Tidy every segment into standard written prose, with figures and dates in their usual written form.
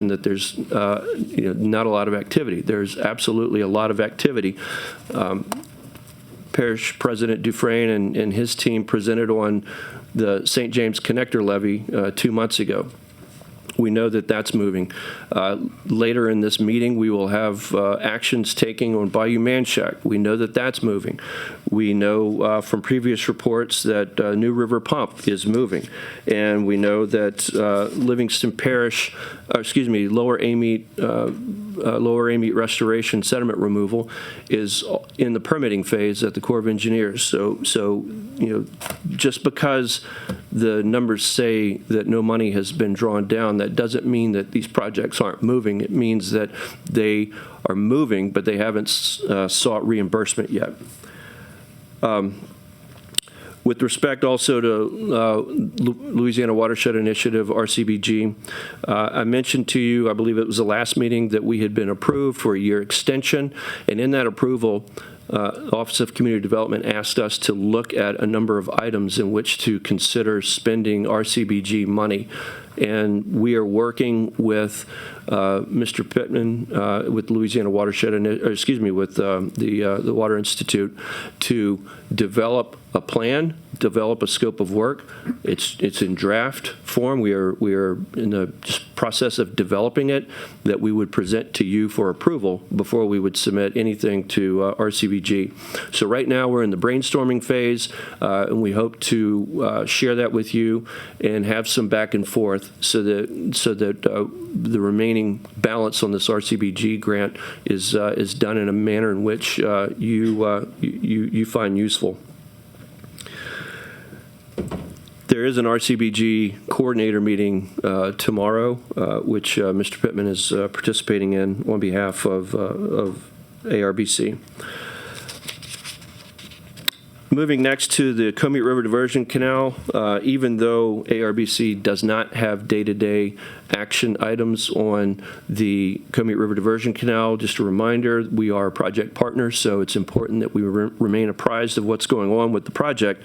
that there's not a lot of activity. There's absolutely a lot of activity. Parish President Dufresne and his team presented on the St. James Connector Levee 2 months ago. We know that that's moving. Later in this meeting, we will have actions taken on Bayou Manchac. We know that that's moving. We know from previous reports that New River Pump is moving. And we know that Livingston Parish, Lower Amite restoration sediment removal is in the permitting phase at the Corps of Engineers. So just because the numbers say that no money has been drawn down, that doesn't mean that these projects aren't moving. It means that they are moving, but they haven't sought reimbursement yet. With respect also to Louisiana Watershed Initiative, RCBG, I mentioned to you, I believe it was the last meeting, that we had been approved for a year extension, and in that approval, Office of Community Development asked us to look at a number of items in which to consider spending RCBG money. And we are working with Mr. Pittman, with Louisiana Watershed, with the Water Institute, to develop a plan, develop a scope of work. It's in draft form. We are in the process of developing it, that we would present to you for approval before we would submit anything to RCBG. So right now we're in the brainstorming phase, and we hope to share that with you and have some back and forth so that the remaining balance on this RCBG grant is done in a manner in which you find useful. There is an RCBG coordinator meeting tomorrow, which Mr. Pittman is participating in on behalf of ARBC. Moving next to the Comite River Diversion Canal, even though ARBC does not have day-to-day action items on the Comite River Diversion Canal, just a reminder, we are project partners, so it's important that we remain apprised of what's going on with the project.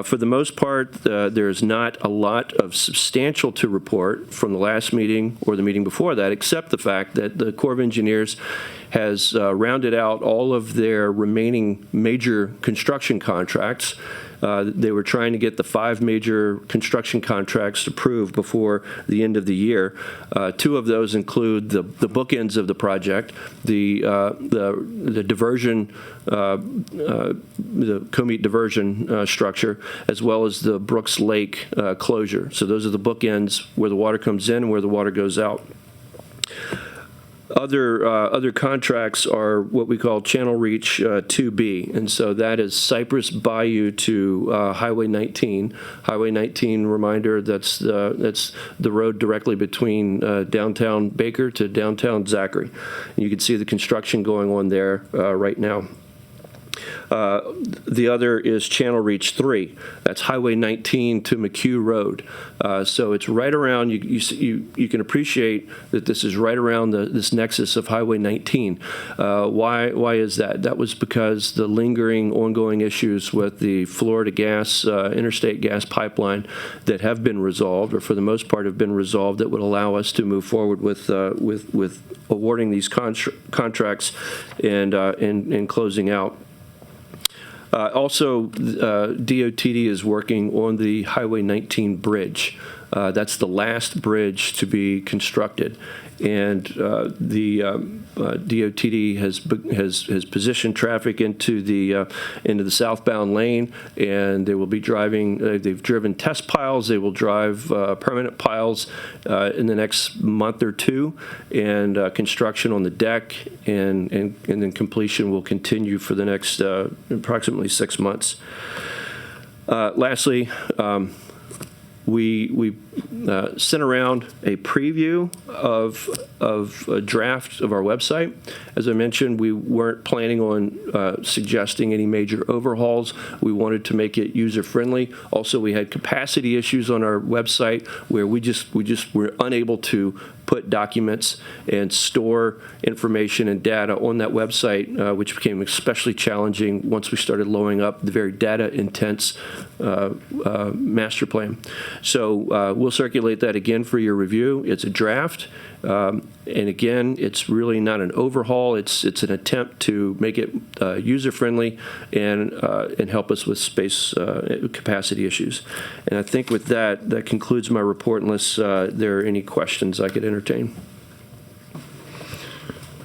For the most part, there's not a lot of substantial to report from the last meeting or the meeting before that, except the fact that the Corps of Engineers has rounded out all of their remaining major construction contracts. They were trying to get the 5 major construction contracts approved before the end of the year. 2 of those include the bookends of the project, the diversion, the Comite diversion structure, as well as the Brooks Lake closure. So those are the bookends where the water comes in and where the water goes out. Other contracts are what we call Channel Reach 2B, and so that is Cypress Bayou to Highway 19. Highway 19, reminder, that's the road directly between downtown Baker to downtown Zachary. And you can see the construction going on there right now. The other is Channel Reach 3. That's Highway 19 to McHugh Road. So it's right around, you can appreciate that this is right around this nexus of Highway 19. Why is that? That was because the lingering, ongoing issues with the Florida gas, interstate gas pipeline that have been resolved, or for the most part have been resolved, that would allow us to move forward with awarding these contracts and closing out. Also, DOTD is working on the Highway 19 bridge. That's the last bridge to be constructed, and the DOTD has positioned traffic into the southbound lane, and they will be driving. They've driven test piles. They will drive permanent piles in the next month or 2, and construction on the deck and then completion will continue for the next approximately 6 months. Lastly, we sent around a preview of a draft of our website. As I mentioned, we weren't planning on suggesting any major overhauls. We wanted to make it user-friendly. Also, we had capacity issues on our website where we just were unable to put documents and store information and data on that website, which became especially challenging once we started loading up the very data-intense master plan. So we'll we'll circulate that again for your review. It's a draft. And again, it's really not an overhaul. It's an attempt to make it user-friendly and help us with space capacity issues. And I think with that concludes my report, unless there are any questions I could entertain.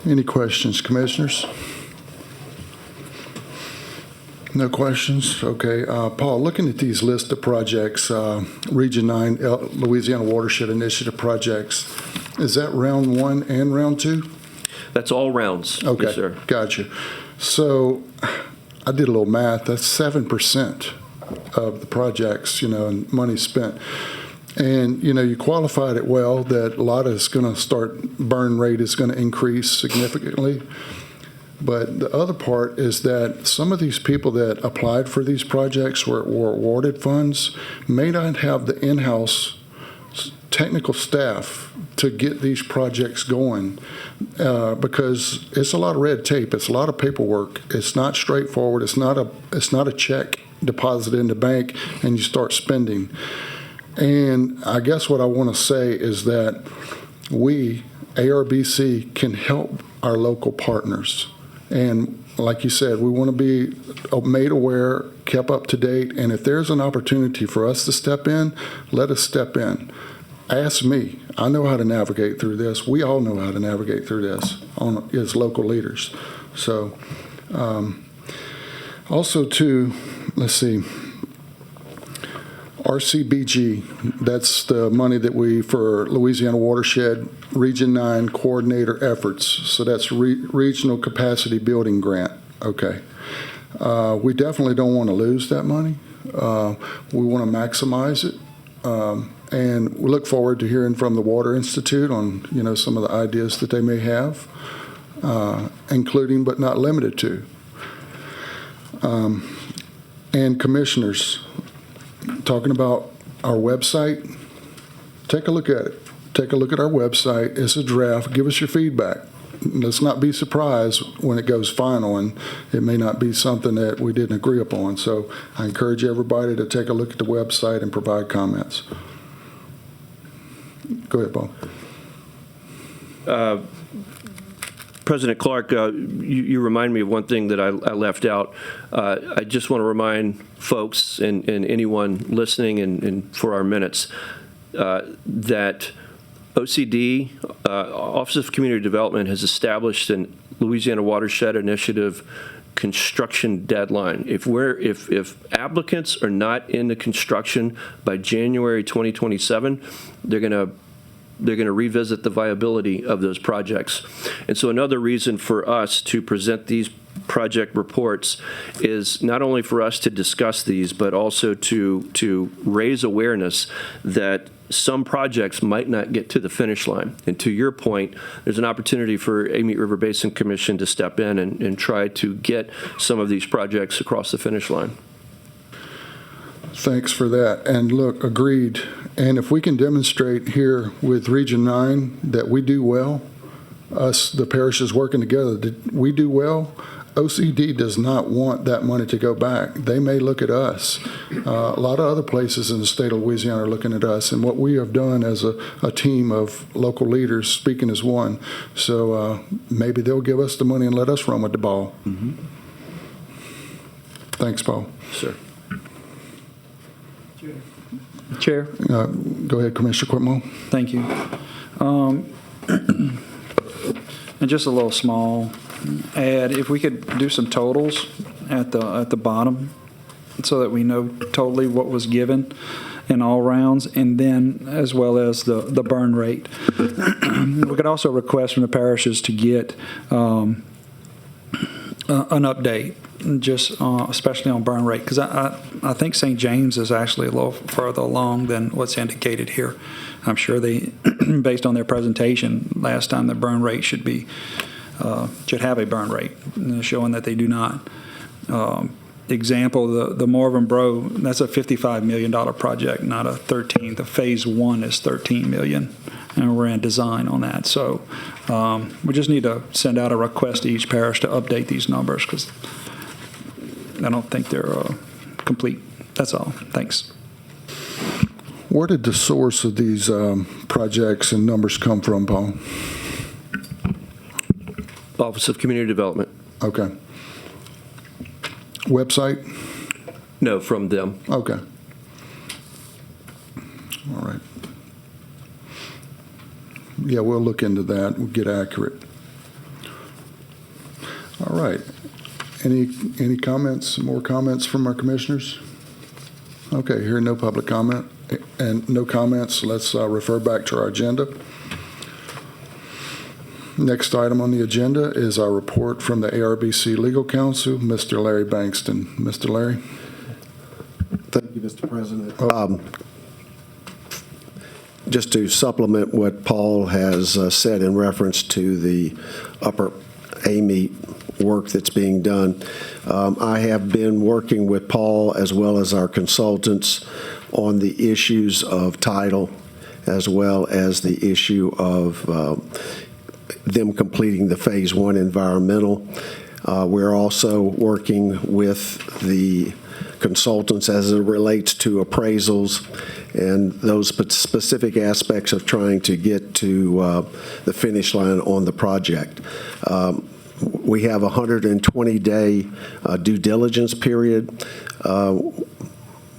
Any questions, commissioners? No questions? Okay. Paul, looking at these list of projects, Region 9, Louisiana Watershed Initiative projects, is that round 1 and round 2? That's all rounds. Okay. Yes, sir. Gotcha. So I did a little math. That's 7% of the projects, and money spent. And, you qualified it well that a lot is going to start, burn rate is going to increase significantly. But the other part is that some of these people that applied for these projects were awarded funds may not have the in-house technical staff to get these projects going because it's a lot of red tape. It's a lot of paperwork. It's not straightforward. It's not a check deposited in the bank and you start spending. And I guess what I want to say is that we, ARBC, can help our local partners. And like you said, we want to be made aware, kept up to date, and if there's an opportunity for us to step in, let us step in. Ask me. I know how to navigate through this. We all know how to navigate through this as local leaders. So also too, let's see, RCBG, that's the money that for Louisiana Watershed Region 9 coordinator efforts. So that's regional capacity building grant. Okay. We definitely don't want to lose that money. We want to maximize it. And we look forward to hearing from the Water Institute on, some of the ideas that they may have, including but not limited to. And commissioners, talking about our website, take a look at it. Take a look at our website. It's a draft. Give us your feedback. Let's not be surprised when it goes final, and it may not be something that we didn't agree upon. So I encourage everybody to take a look at the website and provide comments. Go ahead, Paul. President Clark, you remind me of one thing that I left out. I just want to remind folks and anyone listening and for our minutes that OCD, Office of Community Development, has established an Louisiana Watershed Initiative construction deadline. If applicants are not in the construction by January 2027, they're going to revisit the viability of those projects. And so another reason for us to present these project reports is not only for us to discuss these, but also to raise awareness that some projects might not get to the finish line. And to your point, there's an opportunity for Amite River Basin Commission to step in and try to get some of these projects across the finish line. Thanks for that. And look, agreed. And if we can demonstrate here with Region 9 that we do well, us, the parishes working together, that we do well, OCD does not want that money to go back. They may look at us. A lot of other places in the state of Louisiana are looking at us and what we have done as a team of local leaders speaking as one. So maybe they'll give us the money and let us run with the ball. Mm-hmm. Thanks, Paul. Sir. Chair. Go ahead, Commissioner Quitmo. Thank you. And just a little small add, if we could do some totals at the bottom so that we know totally what was given in all rounds, and then as well as the burn rate. We could also request from the parishes to get an update, just especially on burn rate, because I think St. James is actually a little further along than what's indicated here. I'm sure they, based on their presentation last time, the burn rate should have a burn rate, showing that they do not. Example, the Morven Bro, that's a $55 million project, not a 13. The phase 1 is $13 million, and we're in design on that. So we just need to send out a request to each parish to update these numbers, because I don't think they're complete. That's all. Thanks. Where did the source of these projects and numbers come from, Paul? Office of Community Development. Okay. Website? No, from them. Okay. All right. Yeah, we'll look into that. We'll get accurate. All right. Any comments, more comments from our commissioners? Okay, hearing no public comment and no comments, let's refer back to our agenda. Next item on the agenda is our report from the ARBC Legal Counsel, Mr. Larry Bankston. Mr. Larry? Thank you, Mr. President. Just to supplement what Paul has said in reference to the upper AMET work that's being done, I have been working with Paul as well as our consultants on the issues of title as well as the issue of them completing the Phase 1 environmental. We're also working with the consultants as it relates to appraisals and those specific aspects of trying to get to the finish line on the project. We have a 120-day due diligence period.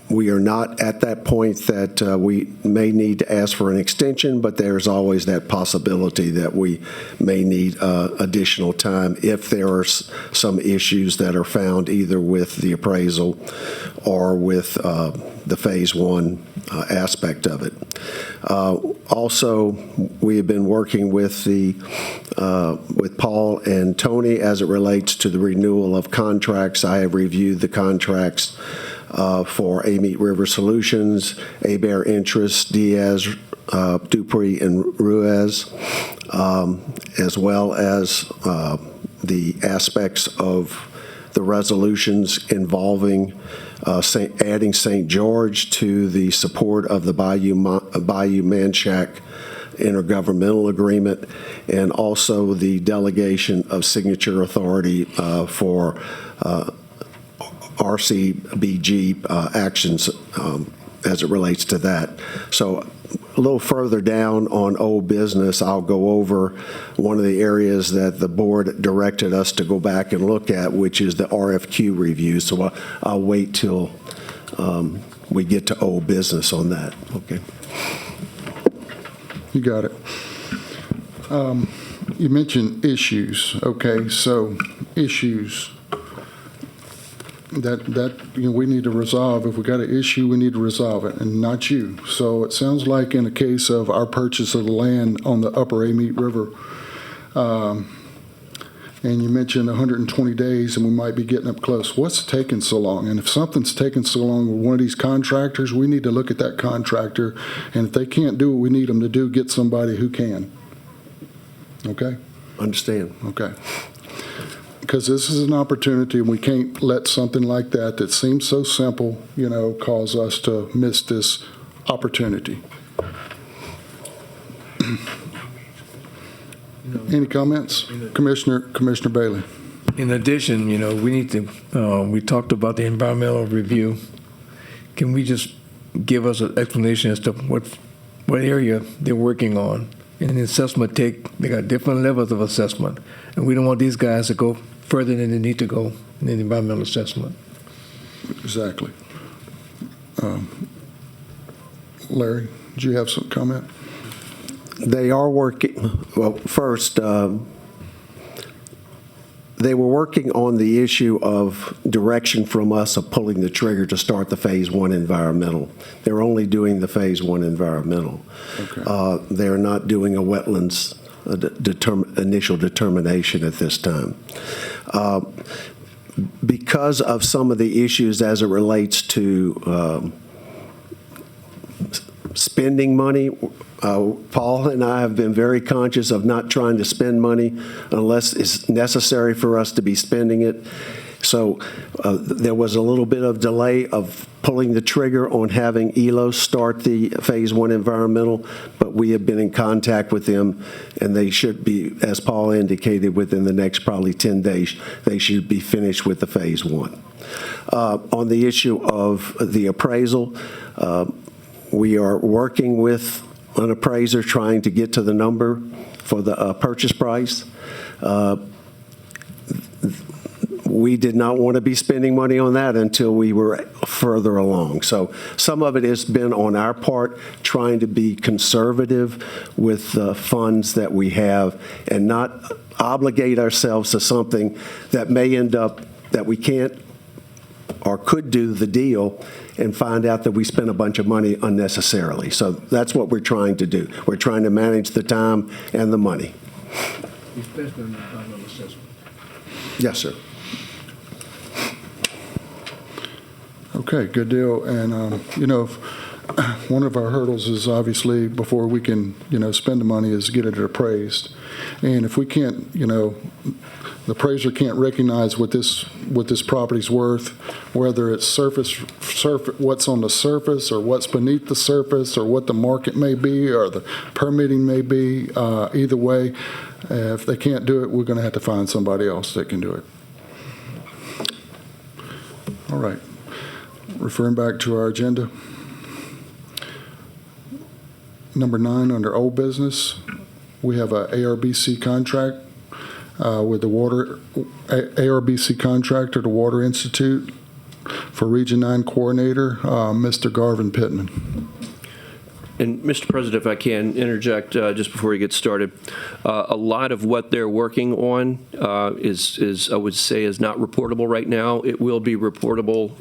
We are not at that point that we may need to ask for an extension, but there's always that possibility that we may need additional time if there are some issues that are found either with the appraisal or with the Phase 1 aspect of it. Also, we have been working with with Paul and Tony as it relates to the renewal of contracts. I have reviewed the contracts for AMET River Solutions, Bear Interest, Diaz, Dupree, and Ruiz, as well as the aspects of the resolutions involving adding St. George to the support of the Bayou Manchac intergovernmental agreement, and also the delegation of signature authority for RCBG actions as it relates to that. So a little further down on old business, I'll go over one of the areas that the board directed us to go back and look at, which is the RFQ review. So I'll wait till we get to old business on that. Okay. You got it. You mentioned issues. Okay, so issues that we need to resolve. If we got an issue, we need to resolve it, and not you. So it sounds like in the case of our purchase of the land on the upper Amite River, and you mentioned 120 days, and we might be getting up close. What's taking so long? And if something's taking so long with one of these contractors, we need to look at that contractor, and if they can't do what we need them to do, get somebody who can. Okay? Understand. Okay. Because this is an opportunity, and we can't let something like that seems so simple, cause us to miss this opportunity. Any comments? Commissioner Bailey. In addition, we need to, we talked about the environmental review. Can we just give us an explanation as to what area they're working on? And the assessment they got different levels of assessment. And we don't want these guys to go further than they need to go in the environmental assessment. Exactly. Larry, did you have some comment? They are working, well, first, they were working on the issue of direction from us of pulling the trigger to start the Phase 1 environmental. They're only doing the Phase 1 environmental. Okay. They're not doing a wetlands initial determination at this time. Because of some of the issues as it relates to spending money, Paul and I have been very conscious of not trying to spend money unless it's necessary for us to be spending it. So there was a little bit of delay of pulling the trigger on having ELO start the Phase 1 environmental, but we have been in contact with them, and they should be, as Paul indicated, within the next probably 10 days, they should be finished with the Phase 1. On the issue of the appraisal, We are working with an appraiser trying to get to the number for the purchase price. We did not want to be spending money on that until we were further along. So some of it has been on our part, trying to be conservative with the funds that we have and not obligate ourselves to something that may end up that we can't or could do the deal and find out that we spent a bunch of money unnecessarily. So that's what we're trying to do. We're trying to manage the time and the money. Especially in the environmental assessment. Yes, sir. Okay, good deal. And, one of our hurdles is obviously before we can, spend the money is get it appraised. And if we can't, the appraiser can't recognize what this property's worth, whether it's surface, what's on the surface or what's beneath the surface or what the market may be or the permitting may be, either way, if they can't do it, we're going to have to find somebody else that can do it. All right. Referring back to our agenda. Number 9, under old business, we have a ARBC contract with the ARBC contractor, the Water Institute, for Region 9 coordinator, Mr. Garvin Pittman. And Mr. President, if I can interject just before we get started, a lot of what they're working on is I would say is not reportable right now. It will be reportable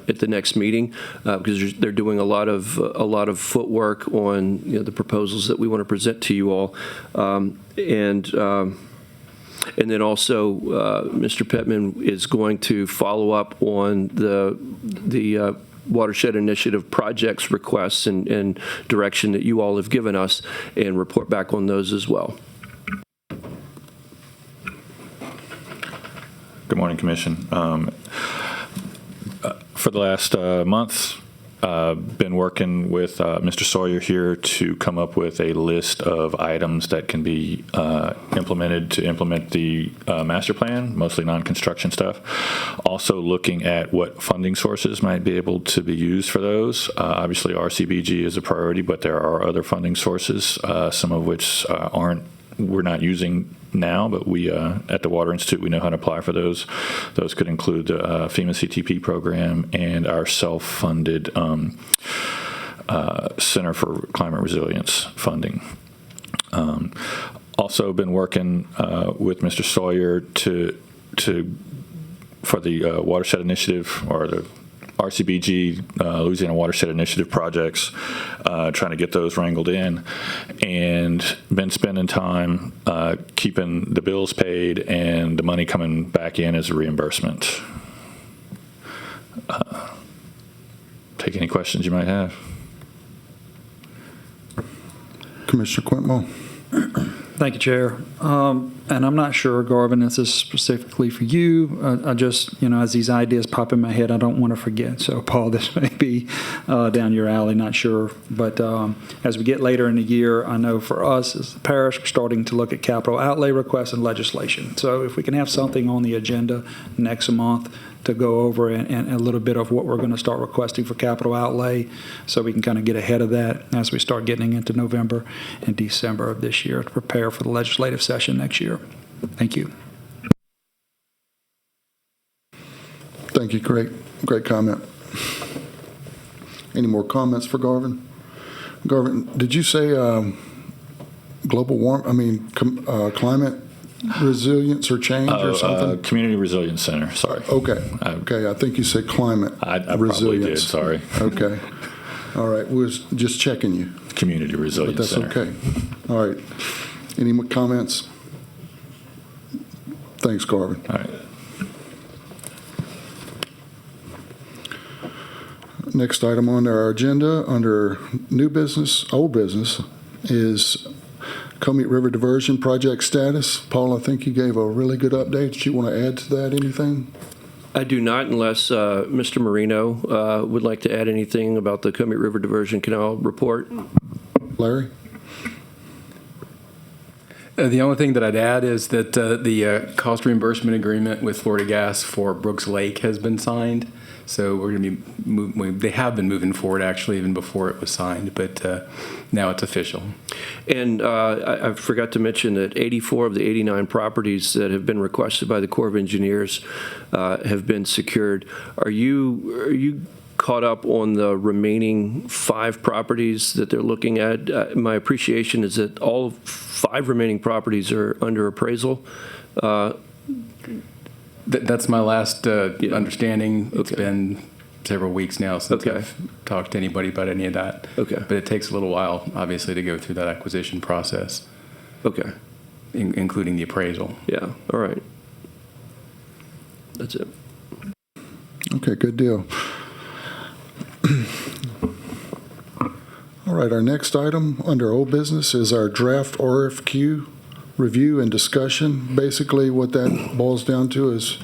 at the next meeting because they're doing a lot of footwork on the proposals that we want to present to you all, and then also Mr. Pittman is going to follow up on the Watershed Initiative projects requests and direction that you all have given us and report back on those as well. Good morning, Commission. For the last month, been working with Mr. Sawyer here to come up with a list of items that can be implemented to implement the master plan, mostly non-construction stuff. Also looking at what funding sources might be able to be used for those. Obviously, RCBG is a priority, but there are other funding sources, some of which we're not using now, but we at the Water Institute, we know how to apply for those. Those could include the FEMA CTP program and our self-funded Center for Climate Resilience funding. Also been working with Mr. Sawyer for the Watershed Initiative, or the RCBG, Louisiana Watershed Initiative projects, trying to get those wrangled in, and been spending time keeping the bills paid and the money coming back in as a reimbursement. Take any questions you might have. Commissioner Quintmore. Thank you, Chair. And I'm not sure, Garvin, this is specifically for you. I just, as these ideas pop in my head, I don't want to forget. So, Paul, this may be down your alley, not sure. But as we get later in the year, I know for us as the parish, we're starting to look at capital outlay requests and legislation. So if we can have something on the agenda next month to go over and a little bit of what we're going to start requesting for capital outlay, so we can kind of get ahead of that as we start getting into November and December of this year to prepare for the legislative session next year. Thank you. Thank you. Great comment. Any more comments for Garvin? Garvin, did you say climate resilience or change or something? Community Resilience Center, sorry. Okay. I think you said climate I resilience. probably did, sorry. Okay. All right. We was just checking you. Community Resilience But that's Center. okay. All right. Any more comments? Thanks, Garvin. All right. Next item on our agenda under old business, is Comey River Diversion Project status. Paul, I think you gave a really good update. Did you want to add to that anything? I do not, unless Mr. Marino would like to add anything about the Comey River Diversion Canal report. Larry? The only thing that I'd add is that the cost reimbursement agreement with Florida Gas for Brooks Lake has been signed. So we're going to be they have been moving forward actually even before it was signed, but now it's official. And I forgot to mention that 84 of the 89 properties that have been requested by the Corps of Engineers have been secured. Are you caught up on the remaining 5 properties that they're looking at? My appreciation is that all 5 remaining properties are under appraisal. That's my last understanding. It's Okay. been several weeks now since Okay. I've talked to anybody about any of that. Okay. But it takes a little while, obviously, to go through that acquisition process, Okay. including the appraisal. Yeah. All right. That's it. Okay, good deal. All right, our next item under old business is our draft RFQ review and discussion. Basically, what that boils down to is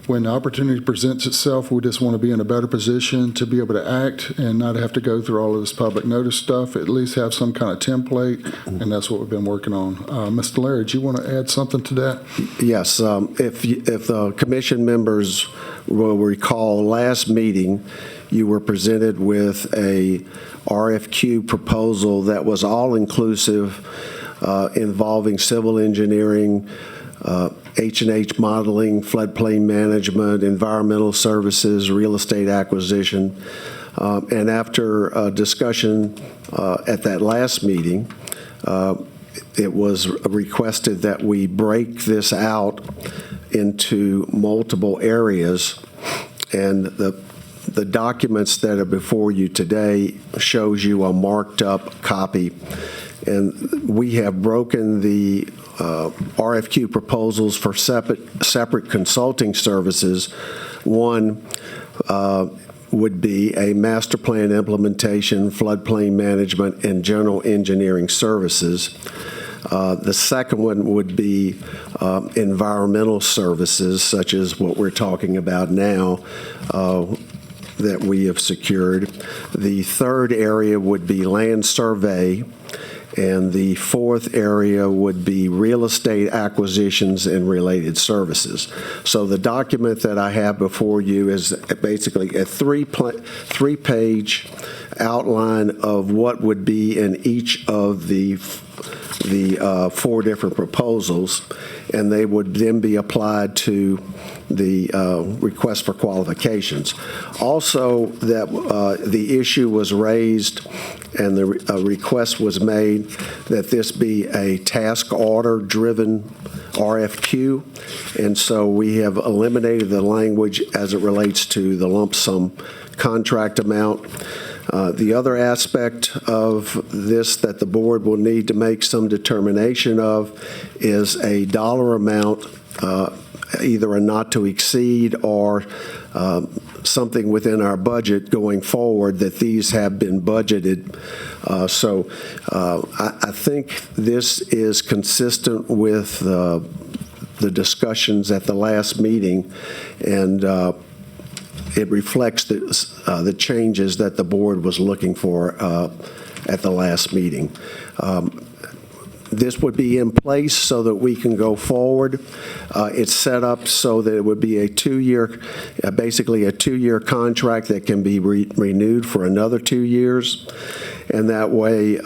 when the opportunity presents itself, we just want to be in a better position to be able to act and not have to go through all of this public notice stuff, at least have some kind of template, and that's what we've been working on. Mr. Larry, do you want to add something to that? Yes, if the commission members will recall, last meeting, you were presented with a RFQ proposal that was all-inclusive, involving civil engineering, H&H modeling, floodplain management, environmental services, real estate acquisition. And after a discussion at that last meeting, it was requested that we break this out into multiple areas. And the documents that are before you today shows you a marked up copy. And we have broken the RFQ proposals for separate consulting services. One would be a master plan implementation, floodplain management, and general engineering services. The second one would be environmental services, such as what we're talking about now, that we have secured. The third area would be land survey. And the fourth area would be real estate acquisitions and related services. So the document that I have before you is basically a three-page outline of what would be in each of the 4 different proposals, and they would then be applied to the request for qualifications. Also, that the issue was raised and the request was made that this be a task order-driven RFQ, and so we have eliminated the language as it relates to the lump sum contract amount. The other aspect of this that the board will need to make some determination of is a dollar amount, either a not to exceed or something within our budget going forward, that these have been budgeted. So I think this is consistent with the discussions at the last meeting, and it reflects the changes that the board was looking for at the last meeting. This would be in place so that we can go forward. It's set up so that it would be a 2-year, basically a 2-year contract that can be renewed for another 2 years. And that way,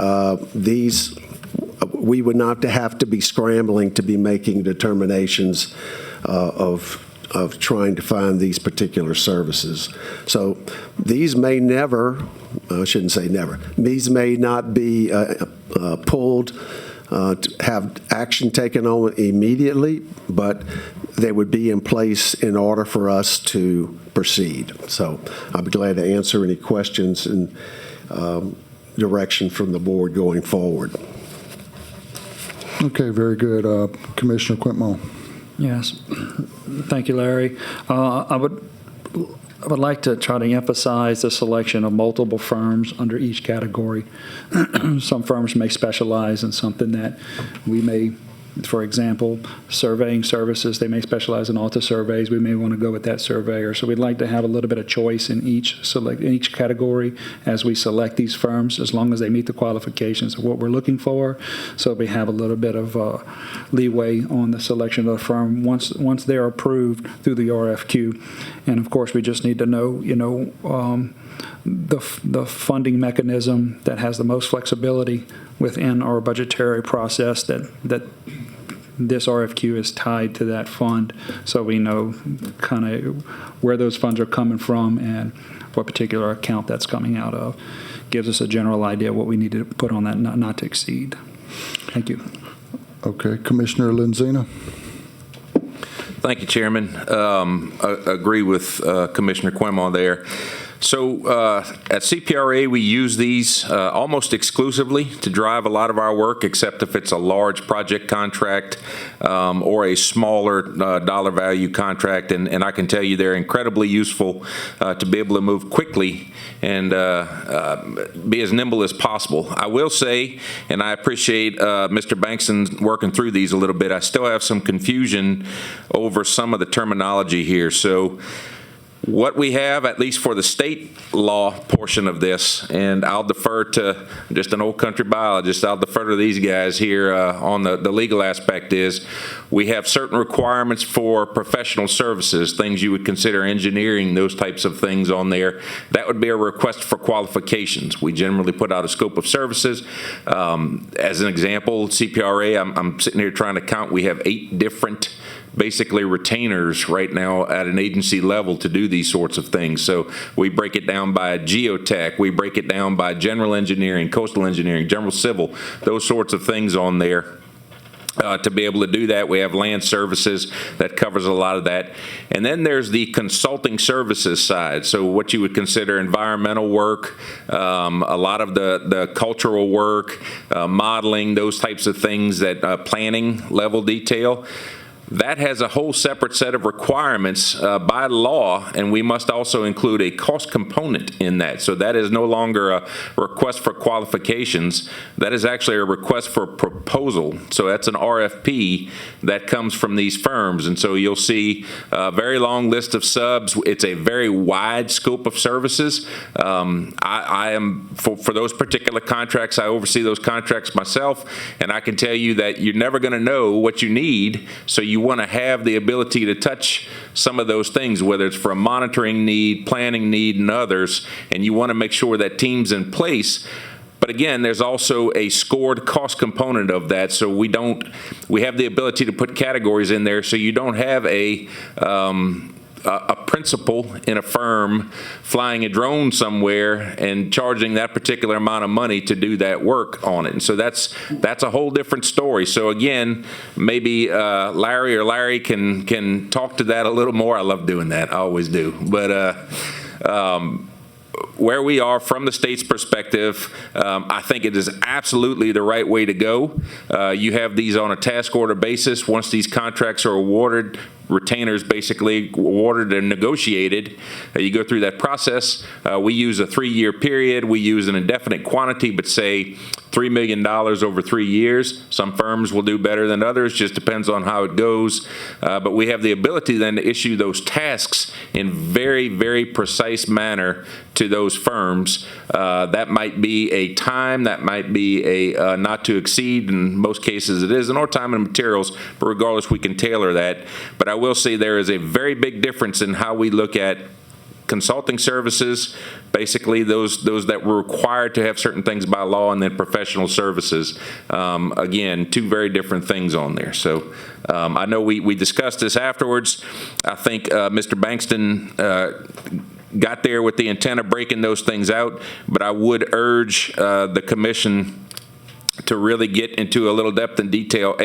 we would not have to be scrambling to be making determinations of trying to find these particular services. So these may never, I shouldn't say never, these may not be pulled to have action taken on immediately, but they would be in place in order for us to proceed. So I'll be glad to answer any questions and direction from the board going forward. Okay, very good. Commissioner Quintmore. Yes. Thank you, Larry. I would like to try to emphasize the selection of multiple firms under each category. Some firms may specialize in something that we may For example, surveying services, they may specialize in Alta surveys. We may want to go with that surveyor. So we'd like to have a little bit of choice in each category as we select these firms, as long as they meet the qualifications of what we're looking for. So we have a little bit of leeway on the selection of the firm once they're approved through the RFQ. And of course, we just need to know, the funding mechanism that has the most flexibility within our budgetary process, that this RFQ is tied to that fund, so we know kind of where those funds are coming from and what particular account that's coming out of. Gives us a general idea what we need to put on that not to exceed. Thank you. Okay, Commissioner Lenzina. Thank you, Chairman. I agree with Commissioner Quimon there. So at CPRA, we use these almost exclusively to drive a lot of our work, except if it's a large project contract or a smaller dollar value contract. And I can tell you they're incredibly useful to be able to move quickly and be as nimble as possible. I will say, and I appreciate Mr. Bankston working through these a little bit, I still have some confusion over some of the terminology here. So what we have, at least for the state law portion of this, and I'll defer to just an old country biologist, I'll defer to these guys here on the legal aspect, is we have certain requirements for professional services, things you would consider engineering, those types of things on there. That would be a request for qualifications. We generally put out a scope of services. As an example, CPRA, I'm sitting here trying to count, we have 8 different basically retainers right now at an agency level to do these sorts of things. So we break it down by geotech, we break it down by general engineering, coastal engineering, general civil, those sorts of things on there. To be able to do that, we have land services that covers a lot of that. And then there's the consulting services side. So what you would consider environmental work, a lot of the cultural work, modeling, those types of things, that planning level detail. That has a whole separate set of requirements by law, and we must also include a cost component in that. So that is no longer a request for qualifications. That is actually a request for proposal. So that's an RFP that comes from these firms. And so you'll see a very long list of subs. It's a very wide scope of services. I am, for those particular contracts, I oversee those contracts myself, and I can tell you that you're never going to know what you need, so you want to have the ability to touch some of those things, whether it's for a monitoring need, planning need, and others, and you want to make sure that team's in place. But again, there's also a scored cost component of that, so we have the ability to put categories in there, so you don't have a principal in a firm flying a drone somewhere and charging that particular amount of money to do that work on it. And so that's a whole different story. So again, maybe Larry can talk to that a little more. I love doing that. I always do. But where we are from the state's perspective, I think it is absolutely the right way to go. You have these on a task order basis. Once these contracts are awarded, retainers basically awarded and negotiated. You go through that process. We use a 3-year period. We use an indefinite quantity, but say $3 million over 3 years. Some firms will do better than others, just depends on how it goes. But we have the ability then to issue those tasks in very, very precise manner to those firms. That might be a time, that might be a not to exceed, in most cases it is, and or time and materials, but regardless we can tailor that. But I will say there is a very big difference in how we look at consulting services, basically those that were required to have certain things by law, and then professional services. Again, 2 very different things on there. So I know we discussed this afterwards. I think Mr. Bankston got there with the intent of breaking those things out, but I would urge the commission to really get into a little depth and detail,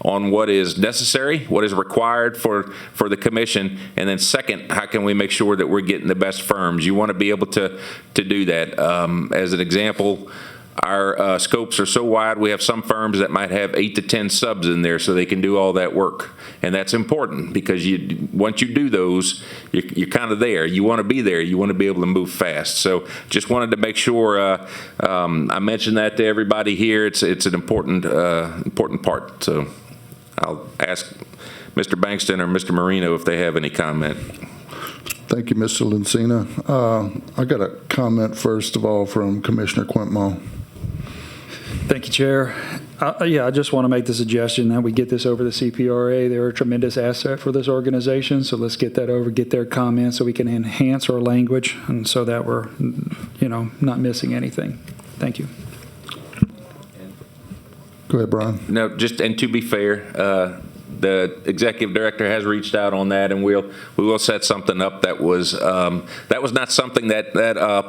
on what is necessary, what is required for the commission, and then second, how can we make sure that we're getting the best firms? You want to be able to do that. As an example, our scopes are so wide, we have some firms that might have 8 to 10 subs in there so they can do all that work. And that's important because once you do those, you're kind of there. You want to be there. You want to be able to move fast. So just wanted to make sure I mentioned that to everybody here. It's an important part. So I'll ask Mr. Bankston or Mr. Marino if they have any comment. Thank you, Mr. Lencina. I got a comment, first of all, from Commissioner Quintmall. Thank you, Chair. Yeah, I just want to make the suggestion that we get this over the CPRA. They're a tremendous asset for this organization, so let's get that over, get their comments so we can enhance our language and so that we're, not missing anything. Thank you. Go ahead, Brian. No, and to be fair, the executive director has reached out on that, and we will set something up that was not something that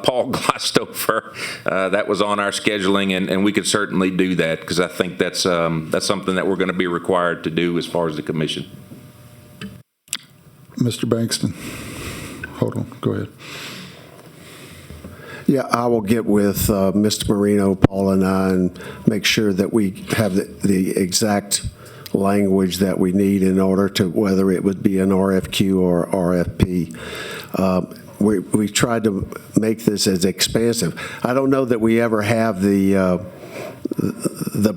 Paul glossed over. That was on our scheduling, and we could certainly do that because I think that's something that we're going to be required to do as far as the commission. Mr. Bankston. Hold on. Go ahead. Yeah, I will get with Mr. Marino, Paul, and I, and make sure that we have the exact language that we need in order to, whether it would be an RFQ or RFP. We tried to make this as expansive. I don't know that we ever have the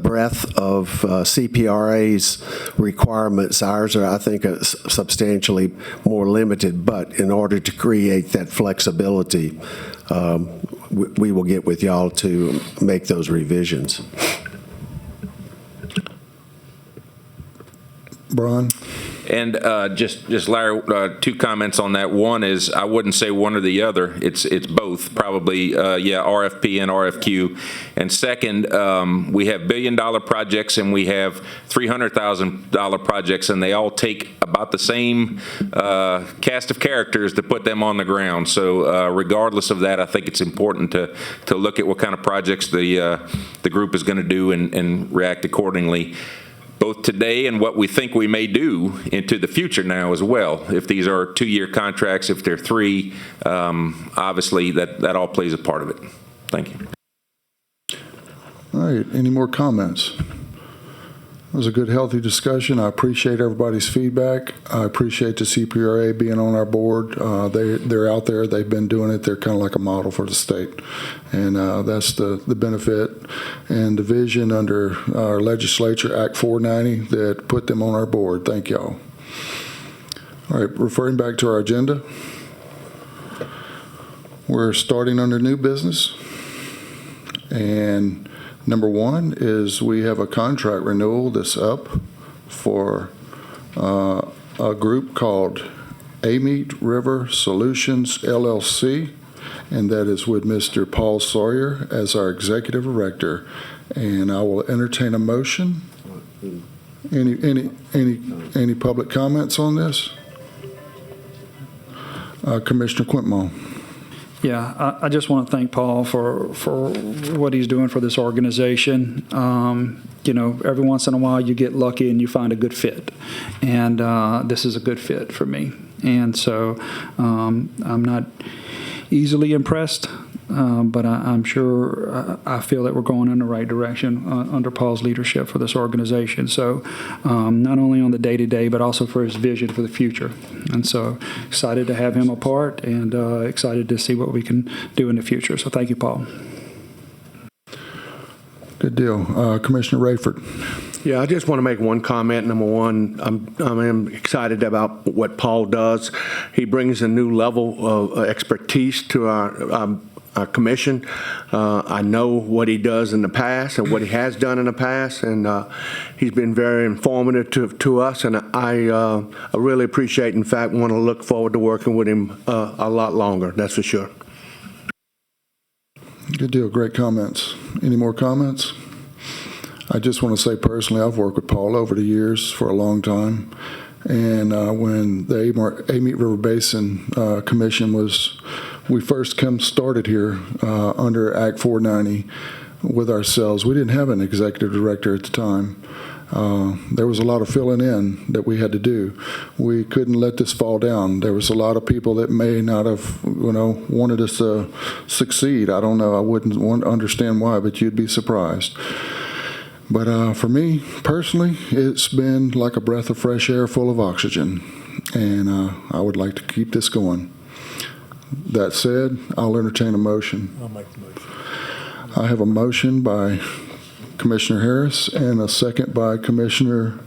breadth of CPRA's requirements. Ours are, I think, substantially more limited, but in order to create that flexibility, we will get with y'all to make those revisions. Brian? And just Larry, two comments on that. One is I wouldn't say one or the other. It's both, probably, RFP and RFQ. And second, we have billion-dollar projects and we have $300,000 projects, and they all take about the same cast of characters to put them on the ground. So regardless of that, I think it's important to look at what kind of projects the group is going to do and react accordingly, both today and what we think we may do into the future now as well. If these are 2-year contracts, if they're 3, obviously that all plays a part of it. Thank you. All right. Any more comments? It was a good, healthy discussion. I appreciate everybody's feedback. I appreciate the CPRA being on our board. They're out there. They've been doing it. They're kind of like a model for the state. And that's the benefit and the vision under our legislature, Act 490, that put them on our board. Thank y'all. All right, referring back to our agenda, we're starting under new business. And number 1 is we have a contract renewal that's up for a group called Amite River Solutions, LLC, and that is with Mr. Paul Sawyer as our executive director. And I will entertain a motion. Any public comments on this? Commissioner Quintmall. Yeah, I just want to thank Paul for what he's doing for this organization. Every once in a while you get lucky and you find a good fit, and this is a good fit for me. And so I'm not easily impressed, but I'm sure I feel that we're going in the right direction under Paul's leadership for this organization. So not only on the day-to-day, but also for his vision for the future. And so excited to have him a part and excited to see what we can do in the future. So thank you, Paul. Good deal. Commissioner Rayford. Yeah, I just want to make one comment. Number one, I'm excited about what Paul does. He brings a new level of expertise to our commission. I know what he does in the past and what he has done in the past, and he's been very informative to us, and I really appreciate, in fact, want to look forward to working with him a lot longer, that's for sure. Good deal. Great comments. Any more comments? I just want to say personally, I've worked with Paul over the years for a long time. And when the Amite River Basin Commission we first started here under Act 490 with ourselves, we didn't have an executive director at the time. There was a lot of filling in that we had to do. We couldn't let this fall down. There was a lot of people that may not have, wanted us to succeed. I don't know. I wouldn't understand why, but you'd be surprised. But for me, personally, it's been like a breath of fresh air full of oxygen, and I would like to keep this going. That said, I'll entertain a motion. I'll make the motion. I have a motion by Commissioner Harris and a second by Commissioner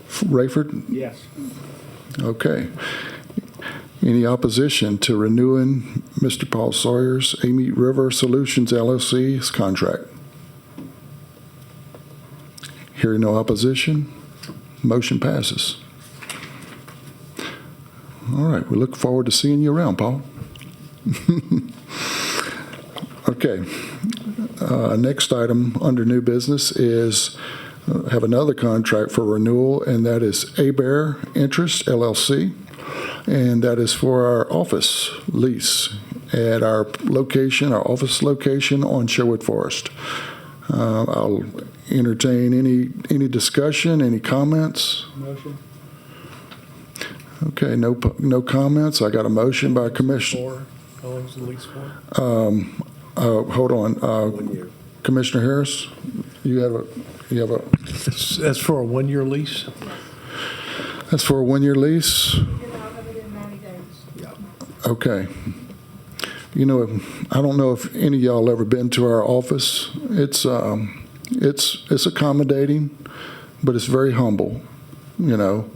Rayford? Yes. Okay. Any opposition to renewing Mr. Paul Sawyer's Amy River Solutions LLC's contract? Hearing no opposition, motion passes. All right, we look forward to seeing you around, Paul. Okay. Next item under new business is have another contract for renewal, and that is ABEAR Interest LLC, and that is for our office lease at our location, our office location on Sherwood Forest. I'll entertain any discussion, any comments. Motion. Okay, no comments. I got a motion by Commissioner. How long is the lease for? Hold on. 1 year. Commissioner Harris, you have a. That's for a 1-year lease? That's for a 1-year lease. Get out of it in 90 days. Okay. You know, I don't know if any of y'all ever been to our office. It's accommodating, but it's very humble, you know.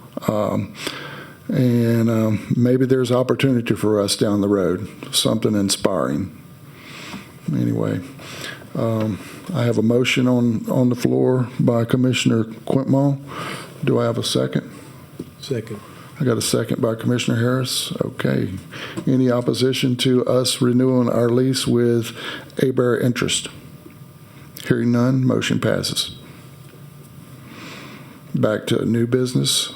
Maybe there's opportunity for us down the road, something inspiring. Anyway, I have a motion on the floor by Commissioner Quintmall. Do I have a second? Second. I got a second by Commissioner Harris. Okay. Any opposition to us renewing our lease with ABEAR Interest? Hearing none, motion passes. Back to new business.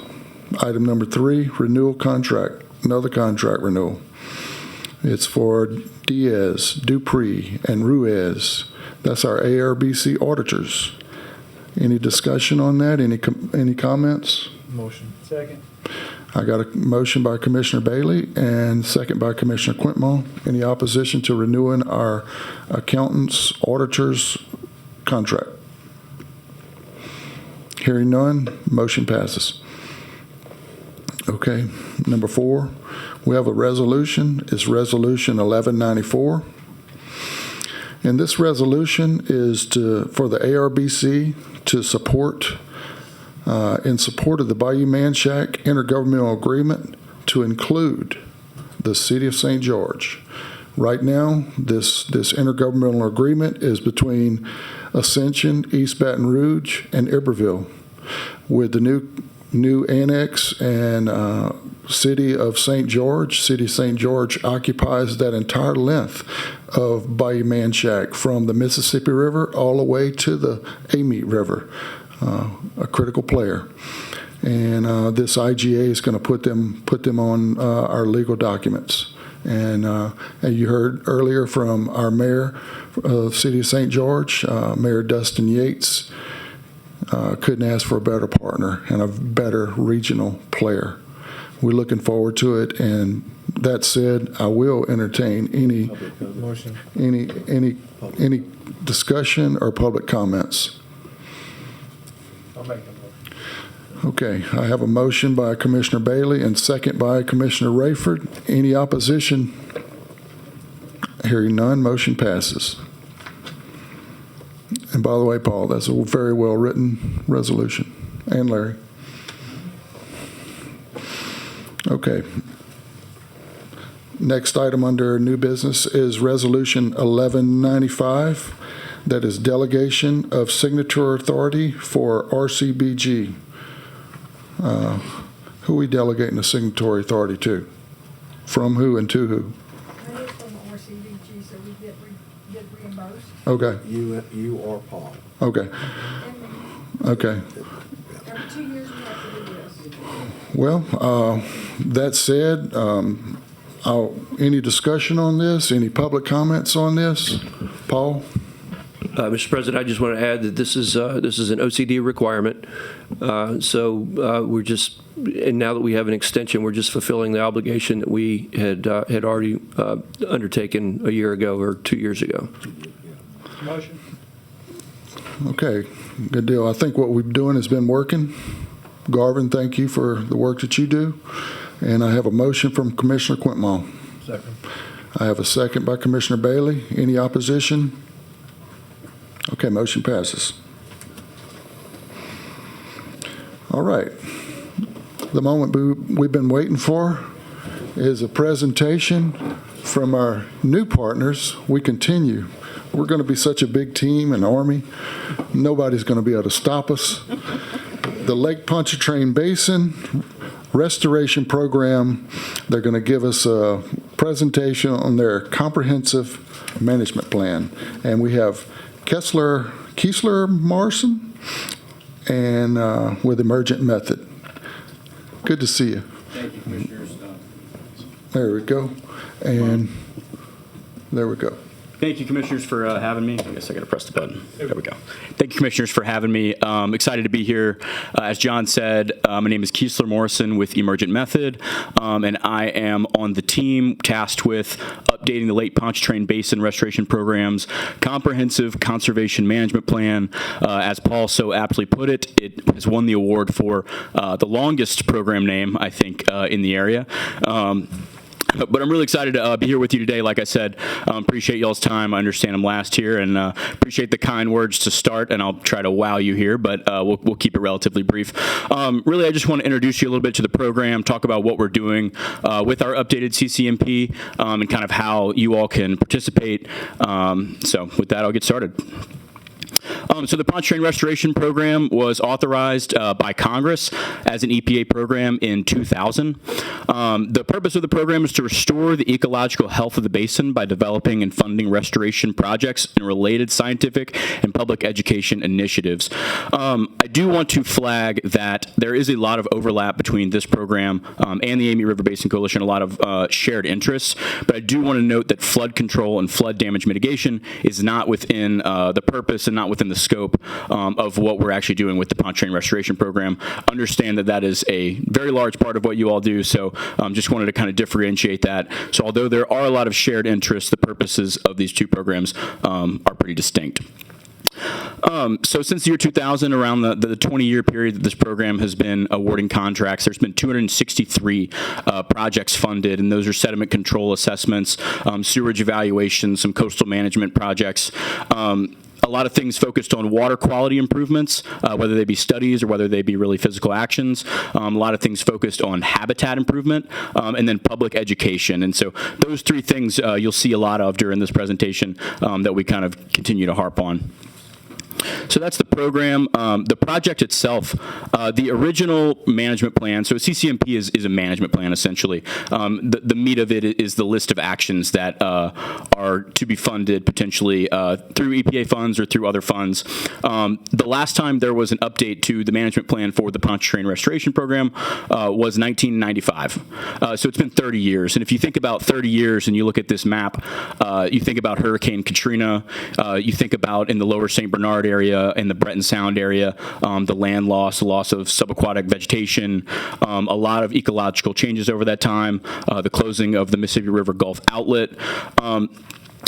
Item number 3, renewal contract, another contract renewal. It's for Diaz, Dupree, and Ruiz. That's our ARBC auditors. Any discussion on that? Any comments? Motion. Second. I got a motion by Commissioner Bailey and second by Commissioner Quintmall. Any opposition to renewing our accountants, auditors contract? Hearing none, motion passes. Okay, number 4, we have a resolution. It's Resolution 1194. And this resolution is for the ARBC to support, in support of the Bayou Manchac Intergovernmental Agreement to include the City of St. George. Right now, this intergovernmental agreement is between Ascension, East Baton Rouge, and Iberville, with the new annex and City of St. George. City of St. George occupies that entire length of Bayou Manchac from the Mississippi River all the way to the Amite River, a critical player. And this IGA is going to put them on our legal documents. And you heard earlier from our mayor of the City of St. George, Mayor Dustin Yates. Couldn't ask for a better partner and a better regional player. We're looking forward to it. And that said, I will entertain any discussion or public comments. I'll make a motion. Okay, I have a motion by Commissioner Bailey and second by Commissioner Rayford. Any opposition? Hearing none, motion passes. And by the way, Paul, that's a very well-written resolution. And Larry. Okay. Next item under new business is Resolution 1195. That is delegation of signatory authority for RCBG. Who are we delegating the signatory authority to? From who and to who? That is from RCBG, so we get reimbursed. Okay, You or Paul. okay, And okay. every 2 years we have to do this. Well, that said, any discussion on this? Any public comments on this? Paul? Mr. President, I just want to add that this is an OCD requirement. We're just, and now that we have an extension, we're just fulfilling the obligation that we had already undertaken a year ago or 2 years ago. Motion. Okay, good deal. I think what we've been doing has been working. Garvin, thank you for the work that you do. And I have a motion from Commissioner Quintmall. Second. I have a second by Commissioner Bailey. Any opposition? Okay, motion passes. All right. The moment we've been waiting for is a presentation from our new partners. We continue. We're going to be such a big team, an army. Nobody's going to be able to stop us. The Lake Pontchartrain Basin Restoration Program, they're going to give us a presentation on their comprehensive management plan. And we have Keesler Morrison and with Emergent Method. Good to see you. Thank you, Commissioners. There we go. And there we go. Thank you, Commissioners, for having me. I guess I got to press the button. There we go. Thank you, Commissioners, for having me. Excited to be here. As John said, my name is Keesler Morrison with Emergent Method, and I am on the team tasked with updating the Lake Pontchartrain Basin Restoration Program's Comprehensive Conservation Management Plan. As Paul so aptly put it, it has won the award for the longest program name, I think, in the area. But I'm really excited to be here with you today. Like I said, appreciate y'all's time. I understand I'm last here, and appreciate the kind words to start, and I'll try to wow you here, but we'll keep it relatively brief. Really, I just want to introduce you a little bit to the program, talk about what we're doing with our updated CCMP, and kind of how you all can participate. So with that, I'll get started. So the Pontchartrain Restoration Program was authorized by Congress as an EPA program in 2000. The purpose of the program is to restore the ecological health of the basin by developing and funding restoration projects and related scientific and public education initiatives. I do want to flag that there is a lot of overlap between this program and the Amite River Basin Coalition, a lot of shared interests, but I do want to note that flood control and flood damage mitigation is not within the purpose and not within the scope of what we're actually doing with the Pontchartrain Restoration Program. Understand that that is a very large part of what you all do, so just wanted to kind of differentiate that. So although there are a lot of shared interests, the purposes of these two programs are pretty distinct. So since the year 2000, around the 20-year period that this program has been awarding contracts, there's been 263 projects funded, and those are sediment control assessments, sewerage evaluations, some coastal management projects. A lot of things focused on water quality improvements, whether they be studies or whether they be really physical actions. A lot of things focused on habitat improvement, and then public education. And so those three things you'll see a lot of during this presentation that we kind of continue to harp on. So that's the program. The project itself, the original management plan, so CCMP is a management plan, essentially. The meat of it is the list of actions that are to be funded potentially through EPA funds or through other funds. The last time there was an update to the management plan for the Pontchartrain Restoration Program was 1995. So it's been 30 years. And if you think about 30 years and you look at this map, you think about Hurricane Katrina, you think about in the lower St. Bernard area, in the Breton Sound area, the land loss, the loss of subaquatic vegetation, a lot of ecological changes over that time, the closing of the Mississippi River Gulf outlet.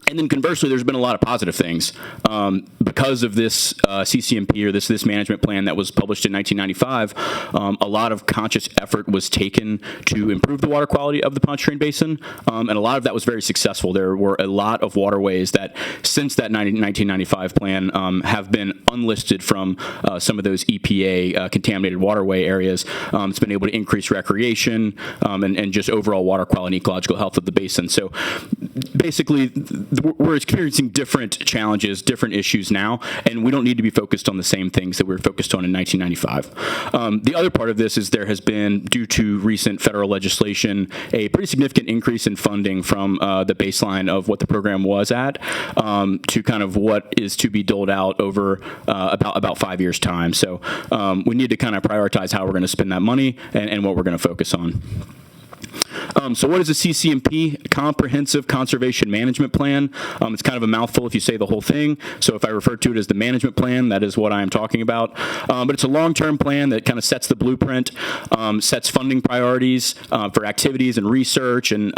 And then conversely, there's been a lot of positive things. Because of this CCMP, or this management plan that was published in 1995, a lot of conscious effort was taken to improve the water quality of the Pontchartrain Basin, and a lot of that was very successful. There were a lot of waterways that, since that 1995 plan, have been unlisted from some of those EPA contaminated waterway areas. It's been able to increase recreation and just overall water quality and ecological health of the basin. So basically, we're experiencing different challenges, different issues now, and we don't need to be focused on the same things that we were focused on in 1995. The other part of this is there has been, due to recent federal legislation, a pretty significant increase in funding from the baseline of what the program was at to kind of what is to be doled out over about 5 years' time. So we need to kind of prioritize how we're going to spend that money and what we're going to focus on. So what is a CCMP? Comprehensive Conservation Management Plan. It's kind of a mouthful if you say the whole thing. So if I refer to it as the management plan, that is what I am talking about. But it's a long-term plan that kind of sets the blueprint, sets funding priorities for activities and research and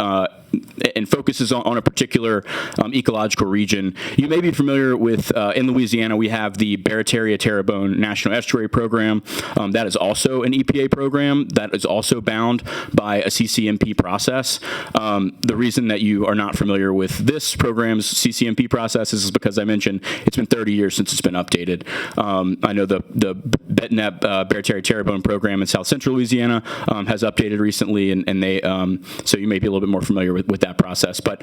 and focuses on a particular ecological region. You may be familiar with, in Louisiana, we have the Barataria-Terrebonne National Estuary Program. That is also an EPA program that is also bound by a CCMP process. The reason that you are not familiar with this program's CCMP process is because I mentioned it's been 30 years since it's been updated. I know the BETNEP Barataria-Terrebonne program in South Central Louisiana has updated recently, and they so you may be a little bit more familiar with that process. But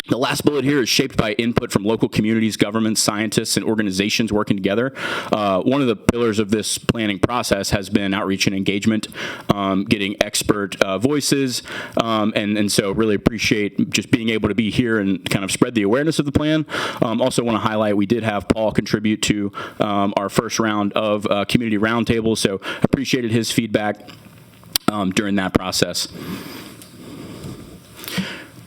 the last bullet here is shaped by input from local communities, governments, scientists, and organizations working together. One of the pillars of this planning process has been outreach and engagement, getting expert voices, and so really appreciate just being able to be here and kind of spread the awareness of the plan. Also want to highlight we did have Paul contribute to our first round of community roundtables, so appreciated his feedback during that process.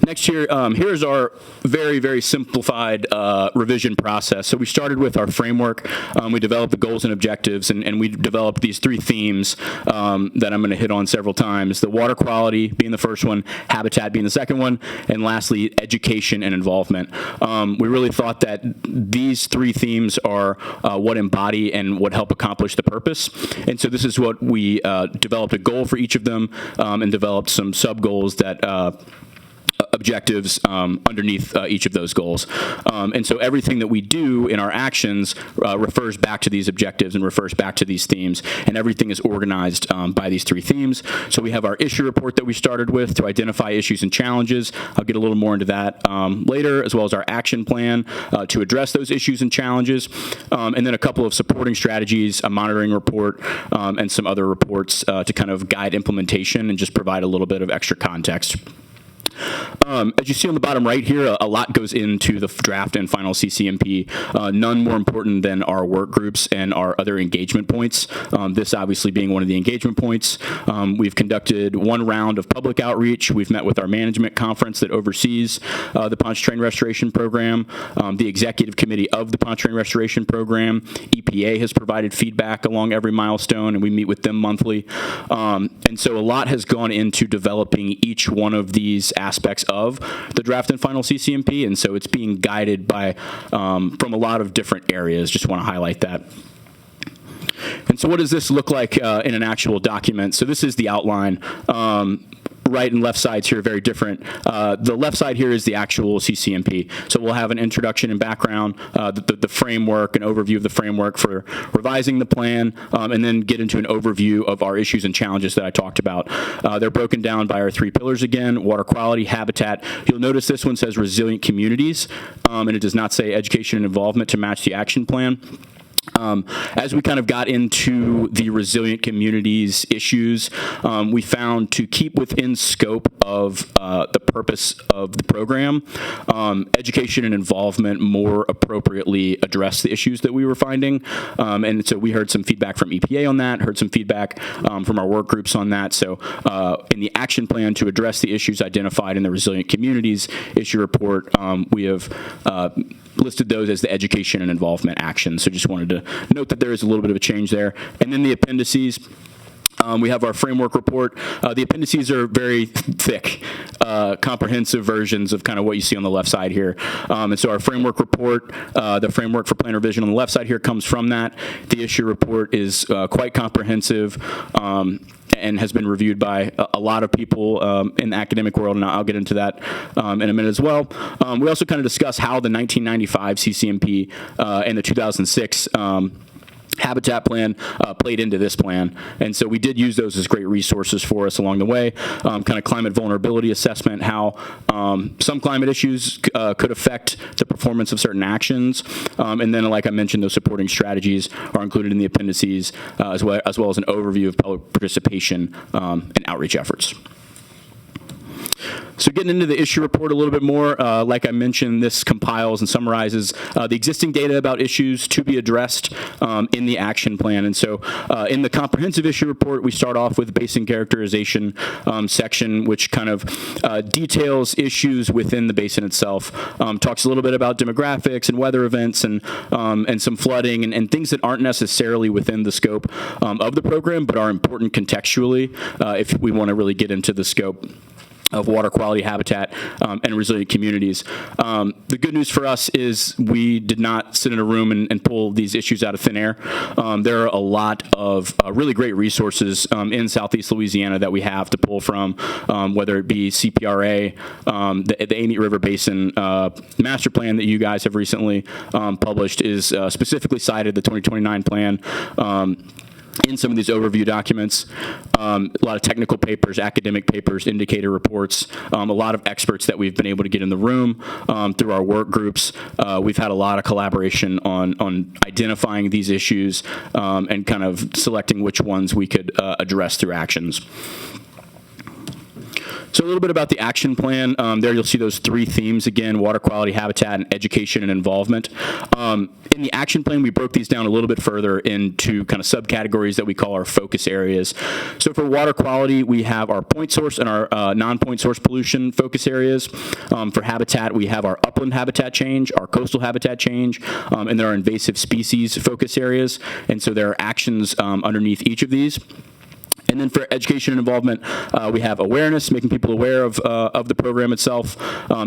Next here, here's our very, very simplified revision process. So we started with our framework. We developed the goals and objectives, and we developed these 3 themes that I'm going to hit on several times. The water quality being the first one, habitat being the second one, and lastly, education and involvement. We really thought that these 3 themes are what embody and what help accomplish the purpose. And so this is what we developed a goal for each of them and developed some sub-goals that objectives underneath each of those goals. And so everything that we do in our actions refers back to these objectives and refers back to these themes, and everything is organized by these 3 themes. So we have our issue report that we started with to identify issues and challenges. I'll get a little more into that later, as well as our action plan to address those issues and challenges, and then a couple of supporting strategies, a monitoring report, and some other reports to kind of guide implementation and just provide a little bit of extra context. As you see on the bottom right here, a lot goes into the draft and final CCMP, none more important than our work groups and our other engagement points, this obviously being one of the engagement points. We've conducted 1 round of public outreach. We've met with our management conference that oversees the Pontchartrain Restoration Program, the executive committee of the Pontchartrain Restoration Program. EPA has provided feedback along every milestone, and we meet with them monthly. And so a lot has gone into developing each one of these aspects of the draft and final CCMP, and so it's being guided by from a lot of different areas. Just want to highlight that. And so what does this look like in an actual document? So this is the outline. Right and left sides here are very different. The left side here is the actual CCMP. So we'll have an introduction and background, the framework, an overview of the framework for revising the plan, and then get into an overview of our issues and challenges that I talked about. They're broken down by our 3 pillars again: water quality, habitat. You'll notice this one says resilient communities, and it does not say education and involvement to match the action plan. As we kind of got into the resilient communities issues, we found to keep within scope of the purpose of the program, education and involvement more appropriately address the issues that we were finding. And so we heard some feedback from EPA on that, heard some feedback from our work groups on that. So in the action plan to address the issues identified in the resilient communities issue report, we have listed those as the education and involvement actions. So just wanted to note that there is a little bit of a change there. And then the appendices. We have our framework report. The appendices are very thick, comprehensive versions of kind of what you see on the left side here. And so our framework report, the framework for plan revision on the left side here comes from that. The issue report is quite comprehensive and has been reviewed by a lot of people in the academic world, and I'll get into that in a minute as well. We also kind of discuss how the 1995 CCMP and the 2006 habitat plan played into this plan. And so we did use those as great resources for us along the way. Kind of climate vulnerability assessment, how some climate issues could affect the performance of certain actions. And then, like I mentioned, those supporting strategies are included in the appendices, as well as an overview of public participation and outreach efforts. So getting into the issue report a little bit more, like I mentioned, this compiles and summarizes the existing data about issues to be addressed in the action plan. And so in the comprehensive issue report, we start off with the basin characterization section, which kind of details issues within the basin itself, talks a little bit about demographics and weather events and some flooding and things that aren't necessarily within the scope of the program, but are important contextually if we want to really get into the scope. of water quality, habitat, and resilient communities. The good news for us is we did not sit in a room and pull these issues out of thin air. There are a lot of really great resources in Southeast Louisiana that we have to pull from, whether it be CPRA, the Amite River Basin master plan that you guys have recently published is specifically cited, the 2029 plan, in some of these overview documents. A lot of technical papers, academic papers, indicator reports, a lot of experts that we've been able to get in the room through our work groups. We've had a lot of collaboration on identifying these issues and kind of selecting which ones we could address through actions. So a little bit about the action plan. There you'll see those three themes again: water quality, habitat, and education and involvement. In the action plan, we broke these down a little bit further into kind of subcategories that we call our focus areas. So for water quality, we have our point source and our non-point source pollution focus areas. For habitat, we have our upland habitat change, our coastal habitat change, and there are invasive species focus areas. And so there are actions underneath each of these. And then for education and involvement, we have awareness, making people aware of the program itself,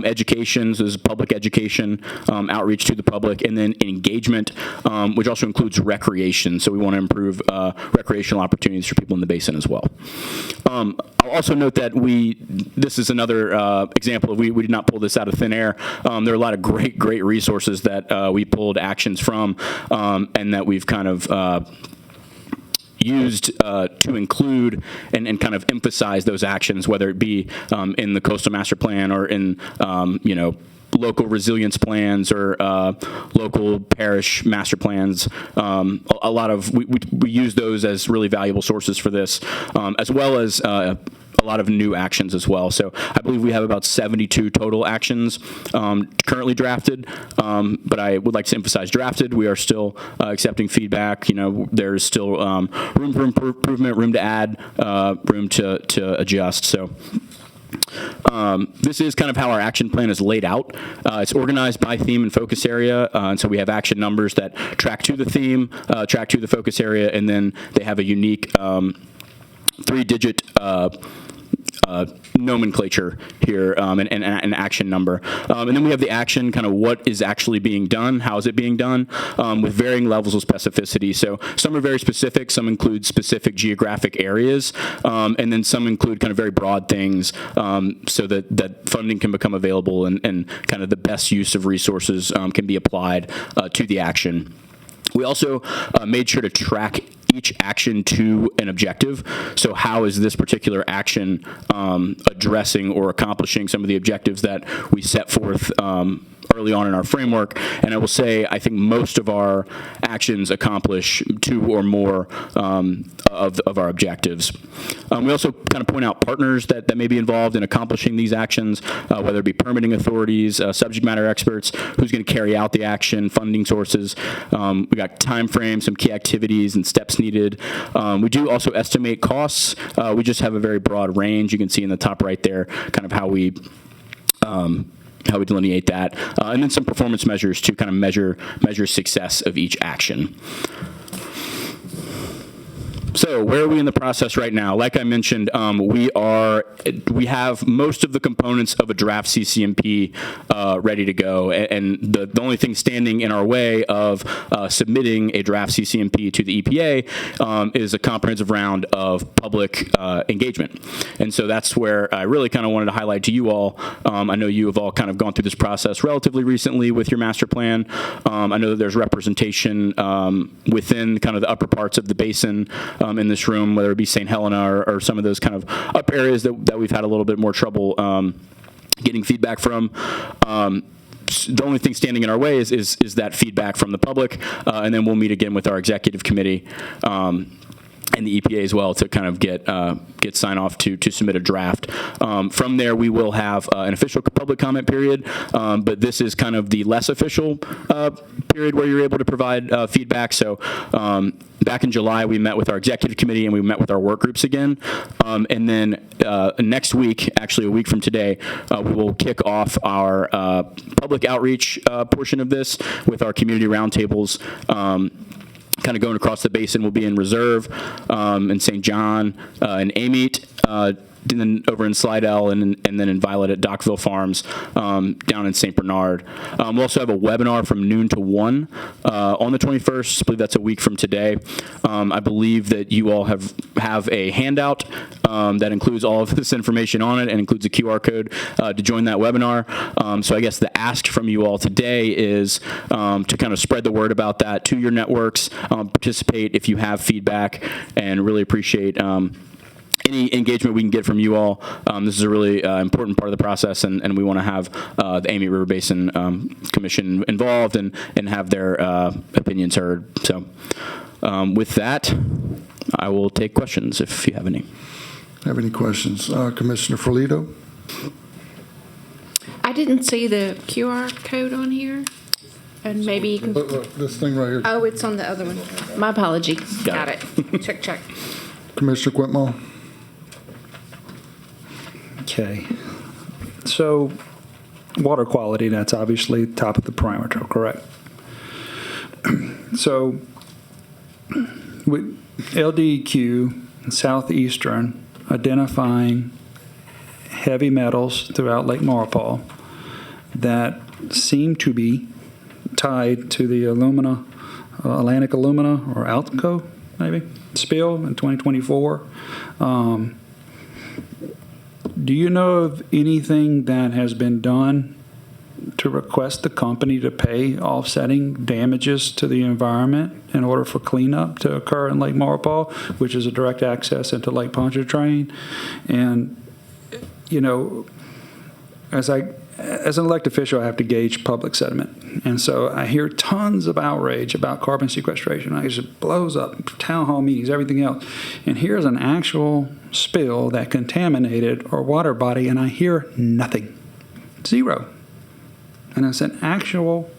education, so this is public education, outreach to the public, and then engagement, which also includes recreation. So we want to improve recreational opportunities for people in the basin as well. I'll also note that this is another example of we did not pull this out of thin air. There are a lot of great resources that we pulled actions from and that we've kind of used to include and kind of emphasize those actions, whether it be in the Coastal Master Plan or in, local resilience plans or local parish master plans. A lot of, we use those as really valuable sources for this, as well as a lot of new actions as well. So I believe we have about 72 total actions currently drafted, but I would like to emphasize drafted. We are still accepting feedback. There's still room for improvement, room to add, room to adjust. So this is kind of how our action plan is laid out. It's organized by theme and focus area, and so we have action numbers that track to the theme, track to the focus area, and then they have a unique 3-digit nomenclature here and an action number. And then we have the action, kind of what is actually being done, how is it being done, with varying levels of specificity. So some are very specific, some include specific geographic areas, and then some include kind of very broad things so that funding can become available and kind of the best use of resources can be applied to the action. We also made sure to track each action to an objective. So how is this particular action addressing or accomplishing some of the objectives that we set forth early on in our framework? And I will say, I think most of our actions accomplish 2 or more of our objectives. We also kind of point out partners that may be involved in accomplishing these actions, whether it be permitting authorities, subject matter experts, who's going to carry out the action, funding sources. We got time frames, some key activities and steps needed. We do also estimate costs. We just have a very broad range. You can see in the top right there kind of how we delineate that, and then some performance measures to kind of measure success of each action. So where are we in the process right now? Like I mentioned, we have most of the components of a draft CCMP ready to go, and the only thing standing in our way of submitting a draft CCMP to the EPA is a comprehensive round of public engagement. And so that's where I really kind of wanted to highlight to you all. I know you have all kind of gone through this process relatively recently with your master plan. I know that there's representation within kind of the upper parts of the basin in this room, whether it be St. Helena or some of those kind of up areas that we've had a little bit more trouble getting feedback from. The only thing standing in our way is that feedback from the public, and then we'll meet again with our executive committee and the EPA as well to kind of get sign off to submit a draft. From there, we will have an official public comment period, but this is kind of the less official period where you're able to provide feedback. So back in July, we met with our executive committee and we met with our work groups again. And then next week, actually a week from today, we will kick off our public outreach portion of this with our community roundtables. Kind of going across the basin. We'll be in Reserve, in St. John, in Amite, then over in Slidell, and then in Violet at Dockville Farms down in St. Bernard. We'll also have a webinar from noon to 1 on the 21st. I believe that's a week from today. I believe that you all have a handout that includes all of this information on it and includes a QR code to join that webinar. So I guess the ask from you all today is to kind of spread the word about that to your networks, participate if you have feedback, and really appreciate any engagement we can get from you all. This is a really important part of the process, and we want to have the Amite River Basin Commission involved and have their opinions heard. So with that, I will take questions if you have any. Have any questions? Commissioner Ferlito? I didn't see the QR code on here. And maybe you can, Look, this thing right here. oh, it's on the other one. My apology. Got it. Check. Commissioner Quintmall? Okay. So water quality, that's obviously top of the parameter, correct? So with LDEQ Southeastern identifying heavy metals throughout Lake Maurepas that seem to be tied to the Atlantic Alumina or Alco, maybe, spill in 2024. Do you know of anything that has been done to request the company to pay offsetting damages to the environment in order for cleanup to occur in Lake Maurepas, which is a direct access into Lake Pontchartrain? And, you know, as an elected official, I have to gauge public sentiment. And so I hear tons of outrage about carbon sequestration. It just blows up, town hall meetings, everything else. And here's an actual spill that contaminated our water body, and I hear nothing. Zero. And it's an actual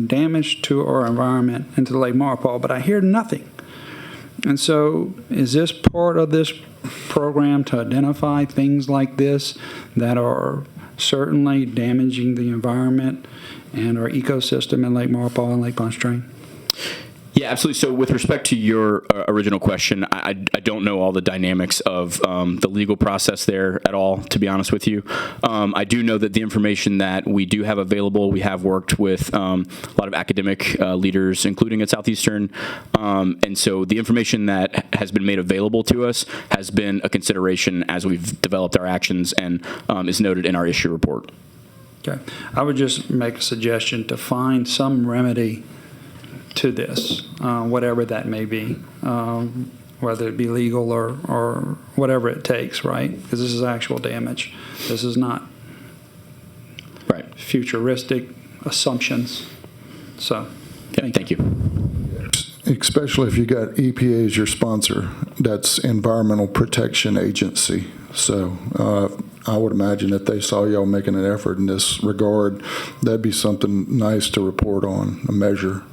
damage to our environment and to Lake Maurepas, but I hear nothing. And so is this part of this program to identify things like this that are certainly damaging the environment and our ecosystem in Lake Maurepas and Lake Pontchartrain? Yeah, absolutely. So with respect to your original question, I don't know all the dynamics of the legal process there at all, to be honest with you. I do know that the information that we do have available, we have worked with a lot of academic leaders, including at Southeastern. And so the information that has been made available to us has been a consideration as we've developed our actions and is noted in our issue report. Okay. I would just make a suggestion to find some remedy to this, whatever that may be, whether it be legal or whatever it takes, right? Because this is actual damage. This is not futuristic assumptions. So, thank you. Especially if you got EPA as your sponsor, that's Environmental Protection Agency. So I would imagine that they saw y'all making an effort in this regard, that'd be something nice to report on, a measure.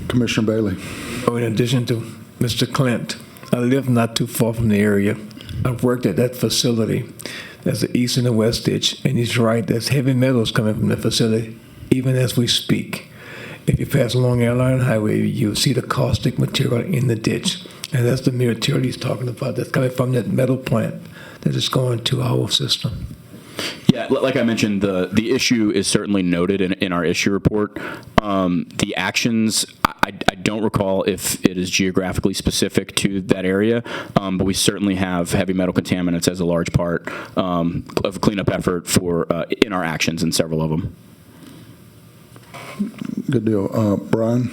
Commissioner Bailey. Oh, in addition to Mr. Clint, I live not too far from the area. I've worked at that facility. There's the east and the west ditch, and he's right, there's heavy metals coming from the facility, even as we speak. If you pass along Airline Highway, you'll see the caustic material in the ditch, and that's the material he's talking about that's coming from that metal plant that is going to our system. Yeah, like I mentioned, the issue is certainly noted in our issue report. The actions, I don't recall if it is geographically specific to that area, but we certainly have heavy metal contaminants as a large part of a cleanup effort in our actions, and several of them. Good deal. Brian?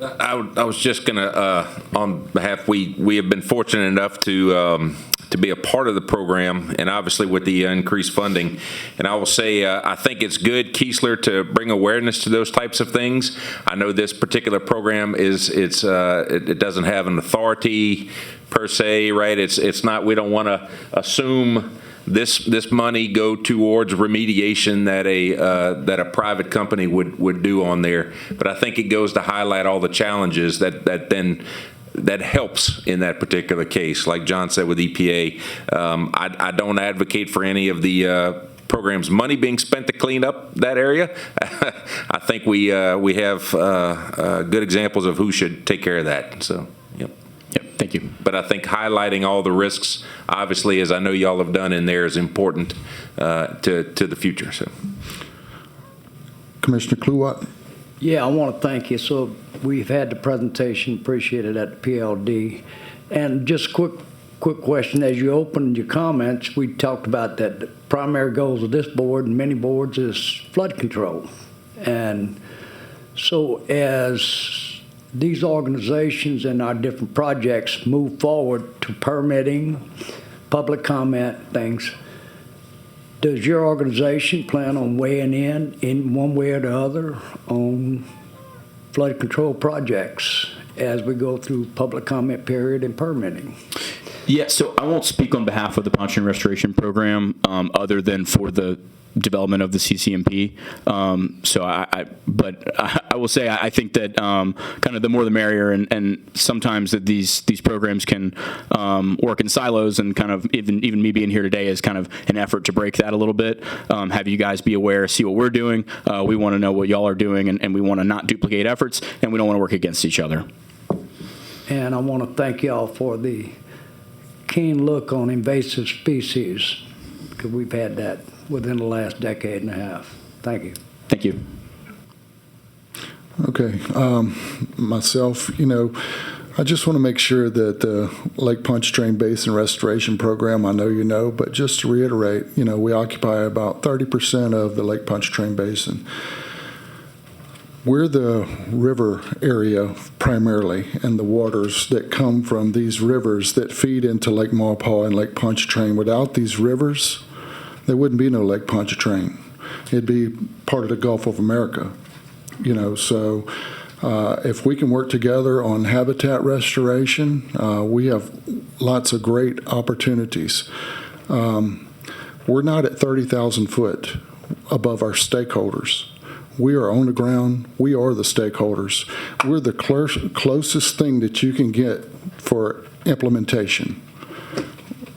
I was just going to, on behalf, we have been fortunate enough to be a part of the program, and obviously with the increased funding. And I will say, I think it's good, Keesler, to bring awareness to those types of things. I know this particular program it doesn't have an authority per se, right? It's not. We don't want to assume this money go towards remediation that a private company would do on there. But I think it goes to highlight all the challenges that helps in that particular case. Like John said with EPA, I don't advocate for any of the program's money being spent to clean up that area. I think we have good examples of who should take care of that. So, yep. Yep. Thank you. But I think highlighting all the risks, obviously, as I know y'all have done in there, is important to the future. So, Commissioner Kluwat? Yeah, I want to thank you. So we've had the presentation, appreciated at the PLD. And just quick question, as you opened your comments, we talked about that the primary goals of this board and many boards is flood control. And so as these organizations and our different projects move forward to permitting, public comment, things, does your organization plan on weighing in one way or the other on flood control projects as we go through public comment period and permitting? Yeah, so I won't speak on behalf of the Pontoon Restoration Program other than for the development of the CCMP. But I will say I think that kind of the more the merrier, and sometimes that these programs can work in silos, and kind of even me being here today is kind of an effort to break that a little bit. Have you guys be aware, see what we're doing. We want to know what y'all are doing, and we want to not duplicate efforts, and we don't want to work against each other. And I want to thank y'all for the keen look on invasive species, because we've had that within the last decade and a half. Thank you. Thank you. Okay. Myself, I just want to make sure that the Lake Pontchartrain Basin Restoration Program, I know you know, but just to reiterate, we occupy about 30% of the Lake Pontchartrain Basin. We're the river area primarily, and the waters that come from these rivers that feed into Lake Maupaw and Lake Pontchartrain. Without these rivers, there wouldn't be no Lake Pontchartrain. It'd be part of the Gulf of America. So if we can work together on habitat restoration, we have lots of great opportunities. We're not at 30,000 foot above our stakeholders. We are on the ground. We are the stakeholders. We're the closest thing that you can get for implementation.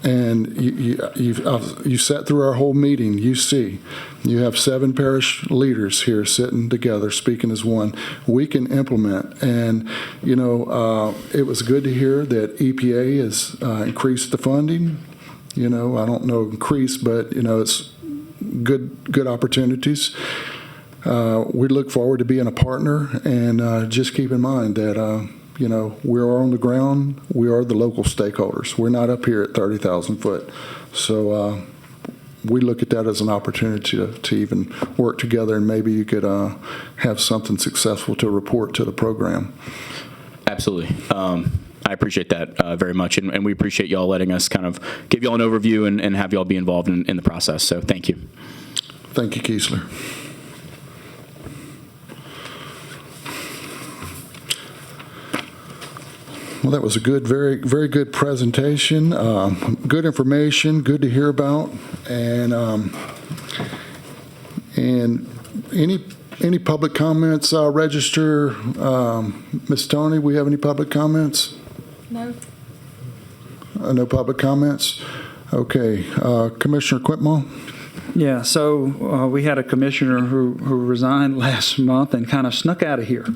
And you sat through our whole meeting. You see, you have 7 parish leaders here sitting together, speaking as one. We can implement. And, it was good to hear that EPA has increased the funding. I don't know increase, but, it's good opportunities. We look forward to being a partner, and just keep in mind that, we are on the ground. We are the local stakeholders. We're not up here at 30,000 foot. So we look at that as an opportunity to even work together, and maybe you could have something successful to report to the program. Absolutely. I appreciate that very much, and we appreciate y'all letting us kind of give y'all an overview and have y'all be involved in the process. So thank you. Thank you, Keesler. Well, that was a good, very, very good presentation. Good information, good to hear about. And any public comments? Register. Ms. Tony, we have any public comments? No. No public comments. Okay, Commissioner Quitmore. Yeah, so we had a commissioner who resigned last month and kind of snuck out of here.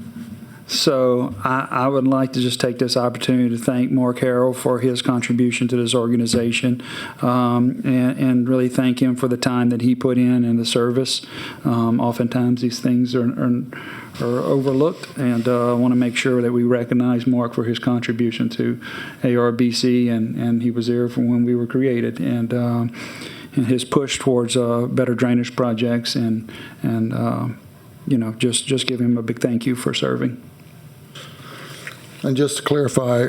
So I would like to just take this opportunity to thank Mark Harrell for his contribution to this organization, and really thank him for the time that he put in and the service. Oftentimes these things are overlooked, and I want to make sure that we recognize Mark for his contribution to ARBC, and he was there from when we were created, and his push towards better drainage projects, and just give him a big thank you for serving. And just to clarify,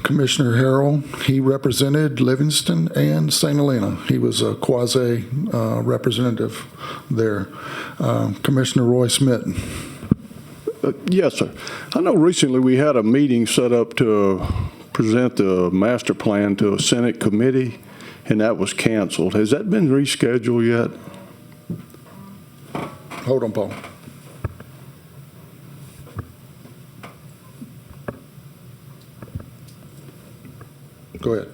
Commissioner Harrell, he represented Livingston and St. Helena. He was a quasi representative there. Commissioner Roy Smitten. Yes, sir. I know recently we had a meeting set up to present the master plan to a Senate committee, and that was canceled. Has that been rescheduled yet? Hold on, Paul. Go ahead.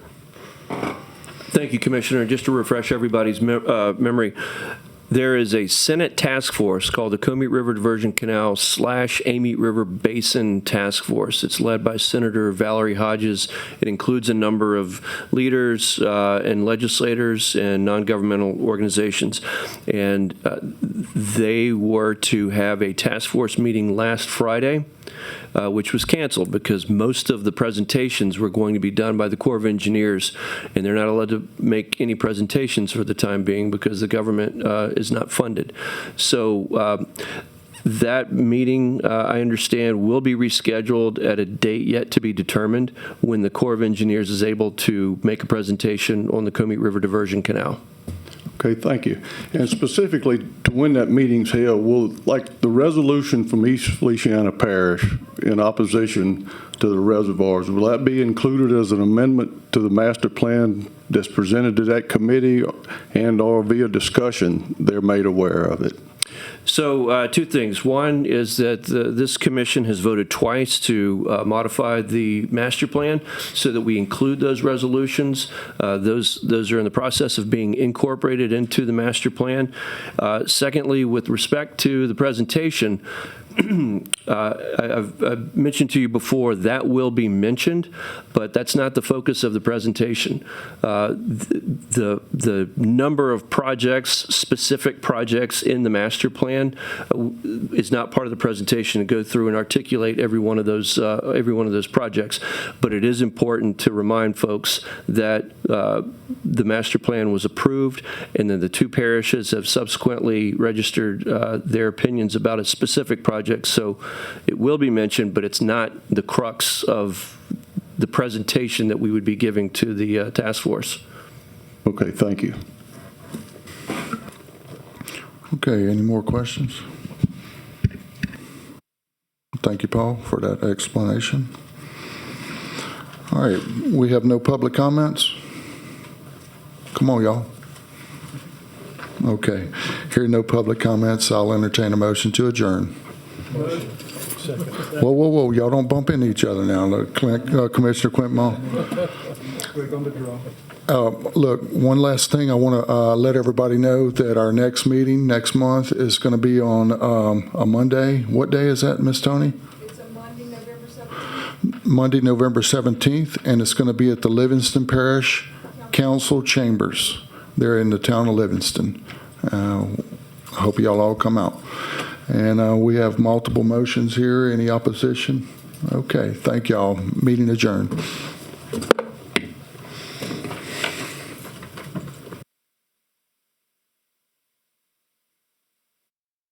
Thank you, Commissioner. Just to refresh everybody's memory, There is a Senate task force called the Comeat River Diversion Canal / Amite River Basin Task Force. It's led by Senator Valerie Hodges. It includes a number of leaders and legislators and non-governmental organizations. And they were to have a task force meeting last Friday, which was canceled because most of the presentations were going to be done by the Corps of Engineers, and they're not allowed to make any presentations for the time being because the government is not funded. So that meeting, I understand, will be rescheduled at a date yet to be determined when the Corps of Engineers is able to make a presentation on the Comeat River Diversion Canal. Okay, thank you. And specifically to when that meeting's held, will, like the resolution from East Feliciana Parish in opposition to the reservoirs, will that be included as an amendment to the master plan that's presented to that committee and or via discussion they're made aware of it? So two things. One is that this commission has voted twice to modify the master plan so that we include those resolutions. Those are in the process of being incorporated into the master plan. Secondly, with respect to the presentation, I've mentioned to you before that will be mentioned, but that's not the focus of the presentation. The number of projects, specific projects in the master plan, is not part of the presentation to go through and articulate every one of those projects. But it is important to remind folks that the master plan was approved, and then the two parishes have subsequently registered their opinions about a specific project. So it will be mentioned, but it's not the crux of the presentation that we would be giving to the task force. Okay, thank you. Okay, any more questions? Thank you, Paul, for that explanation. All right, we have no public comments. Come on, y'all. Okay, hearing no public comments, I'll entertain a motion to adjourn. Whoa, whoa, whoa, y'all don't bump into each other now. Look, Commissioner Quintmall. Look, one last thing. I want to let everybody know that our next meeting next month is going to be on a Monday. What day is that, Miss Tony? It's a Monday, November 17th. Monday, November 17th, and it's going to be at the Livingston Parish Council Chambers. They're in the town of Livingston. I hope y'all all come out. And we have multiple motions here. Any opposition? Okay, thank y'all. Meeting adjourned.